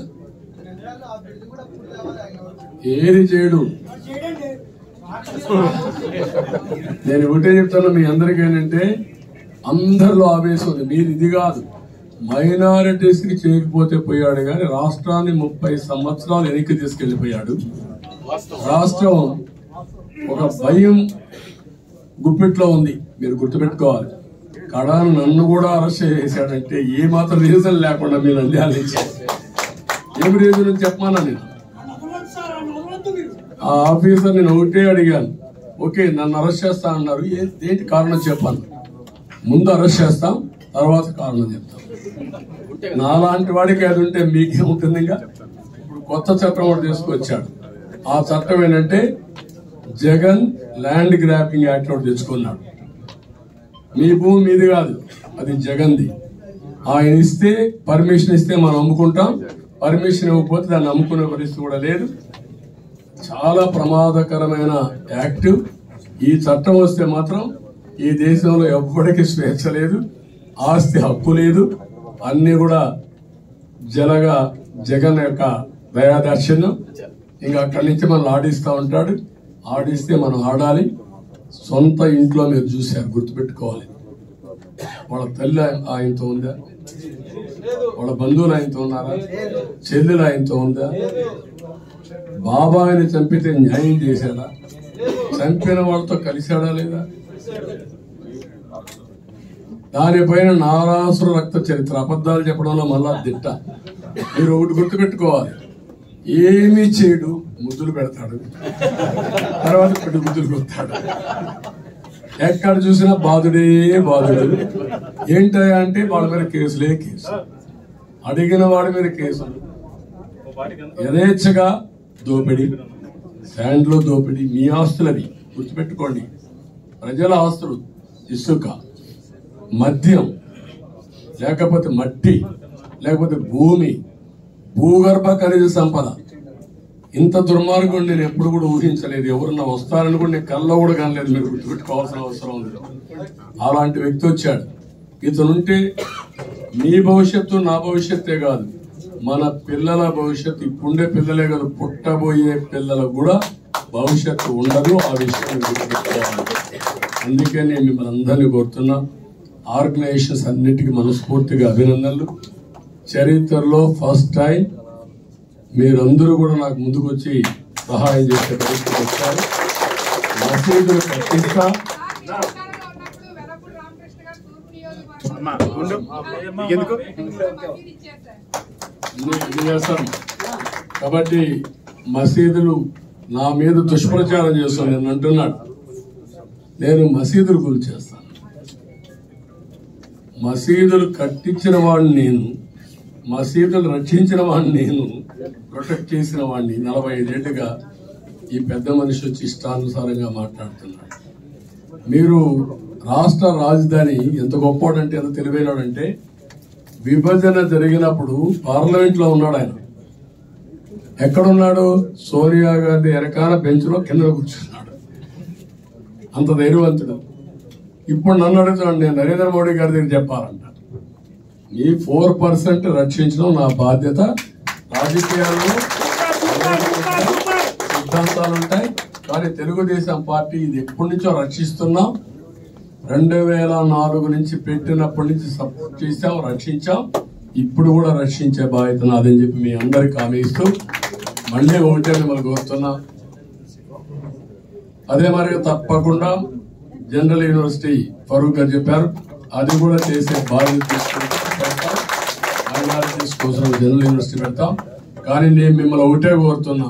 ఏది చేయడు. నేను ఒకటే చెప్తాను మీ అందరికీ ఏంటంటే, అందరిలో ఆవేశం ఉంది. మీరు ఇది కాదు, మైనారిటీస్ కి చేయకపోతే పోయాడు కానీ రాష్ట్రాన్ని 30 సంవత్సరాలు వెనక్కి తీసుకెళ్లిపోయాడు. రాష్ట్రం ఒక భయం గుప్పిట్లో ఉంది, మీరు గుర్తుపెట్టుకోవాలి. కడాను నన్ను కూడా అరెస్ట్ చేశాడంటే ఏ మాత్రం రీజన్ లేకుండా మీరు అందించారు. ఏం రీజన్ చెప్పమన్నా నేను ఆ ఆఫీసర్ నేను ఒకటే అడిగాను, ఓకే నన్ను అరెస్ట్ చేస్తా అన్నారు, ఏంటి కారణం చెప్పాను. ముందు అరెస్ట్ చేస్తాం, తర్వాత కారణం చెప్తాం. నాలాంటి వాడికి అది ఉంటే మీకేముంటుంది? ఇంకా ఇప్పుడు కొత్త చట్టం ఒకటి తీసుకొచ్చాడు. ఆ చట్టం ఏంటంటే, జగన్ ల్యాండ్ గ్రాబింగ్ యాక్ట్ ఒకటి తెచ్చుకున్నాడు. మీ భూమి మీది కాదు, అది జగన్ది. ఆయన ఇస్తే పర్మిషన్ ఇస్తే మనం అమ్ముకుంటాం, పర్మిషన్ ఇవ్వకపోతే దాన్ని అమ్ముకునే పరిస్థితి కూడా లేదు. చాలా ప్రమాదకరమైన యాక్ట్. ఈ చట్టం వస్తే మాత్రం ఈ దేశంలో ఎవ్వడికి స్వేచ్ఛ లేదు, ఆస్తి హక్కు లేదు. అన్ని కూడా జగన్ యొక్క దయాదాక్షిణ్యం. ఇంకా అక్కడి నుంచి మనం ఆడిస్తూ ఉంటాడు. ఆడిస్తే మనం ఆడాలి. సొంత ఇంట్లో మీరు చూశారు, గుర్తుపెట్టుకోవాలి. వాళ్ళ తల్లి ఆయనతో ఉందా? వాళ్ళ బంధువులు ఆయనతో ఉన్నారా? చెల్లెలు ఆయనతో ఉందా? బాబాయిని చంపితే న్యాయం చేశాడా? చంపిన వాళ్ళతో కలిశాడా లేదా? దానిపైన నారాసుర రక్త చరిత్ర, అబద్ధాలు చెప్పడంలో మళ్ళా దిట్ట. మీరు ఒకటి గుర్తుపెట్టుకోవాలి, ఏమీ చేయడు, ముద్దులు పెడతాడు, తర్వాత పెట్టి ముద్దులు కొడతాడు. ఎక్కడ చూసినా బాధుడే బాధుడు. ఏంటయ్యా అంటే వాళ్ళ మీద కేసులే కేసు, అడిగిన వాడి మీద కేసులు, యథేచ్ఛగా దోపిడీ, శాండ్లో దోపిడీ. మీ ఆస్తులవి గుర్తుపెట్టుకోండి, ప్రజల ఆస్తులు. ఇసుక, మద్యం, లేకపోతే మట్టి, లేకపోతే భూమి, భూగర్భ ఖనిజ సంపద. ఇంత దుర్మార్గం నేను ఎప్పుడు కూడా ఊహించలేదు. ఎవరన్నా వస్తారని కూడా నేను కల్లో కూడా కనలేదు. మీరు గుర్తుపెట్టుకోవాల్సిన అవసరం ఉంది. అలాంటి వ్యక్తి వచ్చాడు. ఇతనుంటే మీ భవిష్యత్తు నా భవిష్యత్తే కాదు, మన పిల్లల భవిష్యత్తు, ఇప్పుండే పిల్లలే కాదు పుట్టబోయే పిల్లలకు కూడా భవిష్యత్తు ఉండదు. ఆ విషయాన్ని గుర్తుపెట్టుకోవాలి. అందుకే నేను మిమ్మల్ని అందరినీ కోరుతున్నా, ఆర్గనైజేషన్స్ అన్నిటికీ మనస్ఫూర్తిగా అభినందనలు. చరిత్రలో ఫస్ట్ టైం మీరందరూ కూడా నాకు ముందుకు వచ్చి సహాయం చేసే పరిస్థితి వచ్చారు. మసీదులు కట్టిస్తా, కాబట్టి మసీదులు నా మీద దుష్ప్రచారం చేస్తాను. నేను అంటున్నాడు, నేను మసీదులు కూల్చేస్తాను. మసీదులు కట్టించిన వాడిని నేను, మసీదులు రక్షించిన వాడిని నేను, ప్రొటెక్ట్ చేసిన వాడిని. 45 ఏళ్లుగా ఈ పెద్ద మనిషి వచ్చి ఇష్టానుసారంగా మాట్లాడుతున్నాడు. మీరు రాష్ట్ర రాజధాని ఎంత గొప్పవాడంటే, ఎంత తెలివైనడంటే, విభజన జరిగినప్పుడు పార్లమెంట్ లో ఉన్నాడు ఆయన. ఎక్కడున్నాడు? సోనియా గాంధీ వెనకాల బెంచ్ లో కింద కూర్చున్నాడు. అంత ధైర్యవంతుడు. ఇప్పుడు నన్ను అడుగుతాడు, నేను నరేంద్ర మోడీ గారి దగ్గర చెప్పాలంట. ఈ 4% రక్షించడం నా బాధ్యత. రాజకీయాల్లో సిద్ధాంతాలు ఉంటాయి, కానీ తెలుగుదేశం పార్టీ ఇది ఎప్పటి నుంచో రక్షిస్తున్నాం. 2004 నుంచి పెట్టినప్పటి నుంచి సపోర్ట్ చేశాం, రక్షించాం. ఇప్పుడు కూడా రక్షించే బాధ్యత నాదని చెప్పి మీ అందరికి హామీ ఇస్తూ మళ్ళీ ఒకటే మిమ్మల్ని కోరుతున్నా. అదే మరి తప్పకుండా జనరల్ యూనివర్సిటీ ఫరూక్ గారు చెప్పారు, అది కూడా చేసే బాధ్యత తీసుకుంటాం. మైనారిటీస్ కోసం జనరల్ యూనివర్సిటీ పెడతాం. కానీ నేను మిమ్మల్ని ఒకటే కోరుతున్నా,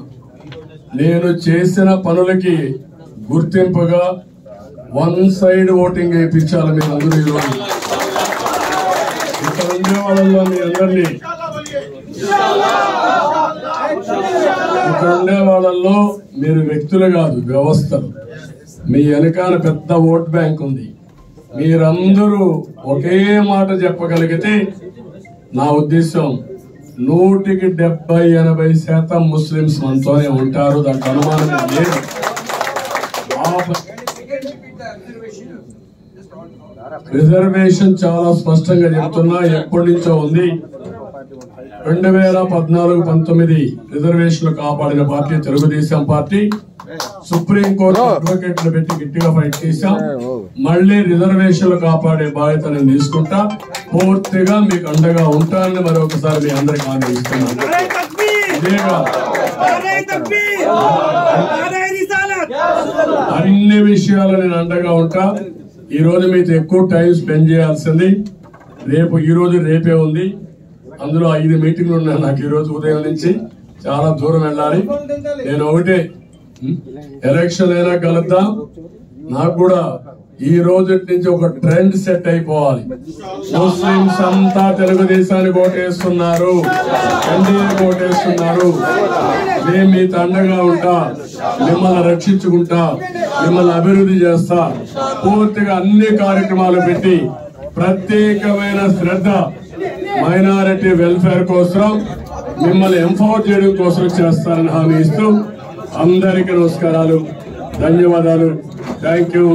నేను చేసిన పనులకి గుర్తింపుగా 1 సైడ్ ఓటింగ్ వేయించాలి. మీరు అందరూ ఈరోజు ఇక్కడ ఉండే వాళ్ళలో మీ అందరినీ, ఇక్కడ ఉండే వాళ్ళల్లో మీరు వ్యక్తులు కాదు, వ్యవస్థలు. మీ వెనకాల పెద్ద ఓట్ బ్యాంక్ ఉంది. మీరందరూ ఒకే మాట చెప్పగలిగితే నా ఉద్దేశం 100కి 70-80% ముస్లింస్ మనతోనే ఉంటారు. దానికి అనుమానం లేదు. రిజర్వేషన్ చాలా స్పష్టంగా చెప్తున్నా, ఎప్పటి నుంచో ఉంది. 2014-19 రిజర్వేషన్లు కాపాడిన పార్టీ తెలుగుదేశం పార్టీ. సుప్రీంకోర్టు అడ్వకేట్లు పెట్టి గట్టిగా ఫైట్ చేశాం. మళ్లీ రిజర్వేషన్లు కాపాడే బాధ్యత నేను తీసుకుంటా. పూర్తిగా మీకు అండగా ఉంటానని మరొకసారి మీ అందరికి హామీ ఇస్తున్నాను. అన్ని విషయాలు నేను అండగా ఉంటా. ఈ రోజు మీతో ఎక్కువ టైం స్పెండ్ చేయాల్సింది ఈ రోజు రేపే ఉంది. అందులో 5 మీటింగ్లు ఉన్నాయి నాకు ఈ రోజు ఉదయం నుంచి. చాలా దూరం వెళ్ళాలి. నేను ఒకటే, ఎలక్షన్ అయినా కలుద్దాం. నాకు కూడా ఈ రోజు నుంచి ఒక ట్రెండ్ సెట్ అయిపోవాలి. ముస్లింస్ అంతా తెలుగుదేశానికి ఓటేస్తున్నారు, ఎన్డీఏకి ఓటేస్తున్నారు. మేము మీ తండగా ఉంటా, మిమ్మల్ని రక్షించుకుంటా, మిమ్మల్ని అభివృద్ధి చేస్తా. పూర్తిగా అన్ని కార్యక్రమాలు పెట్టి ప్రత్యేకమైన శ్రద్ధ మైనారిటీ వెల్ఫేర్ కోసం, మిమ్మల్ని ఎంపవర్ చేయడం కోసం చేస్తారని హామీ ఇస్తూ అందరికీ నమస్కారాలు, ధన్యవాదాలు. Thank you.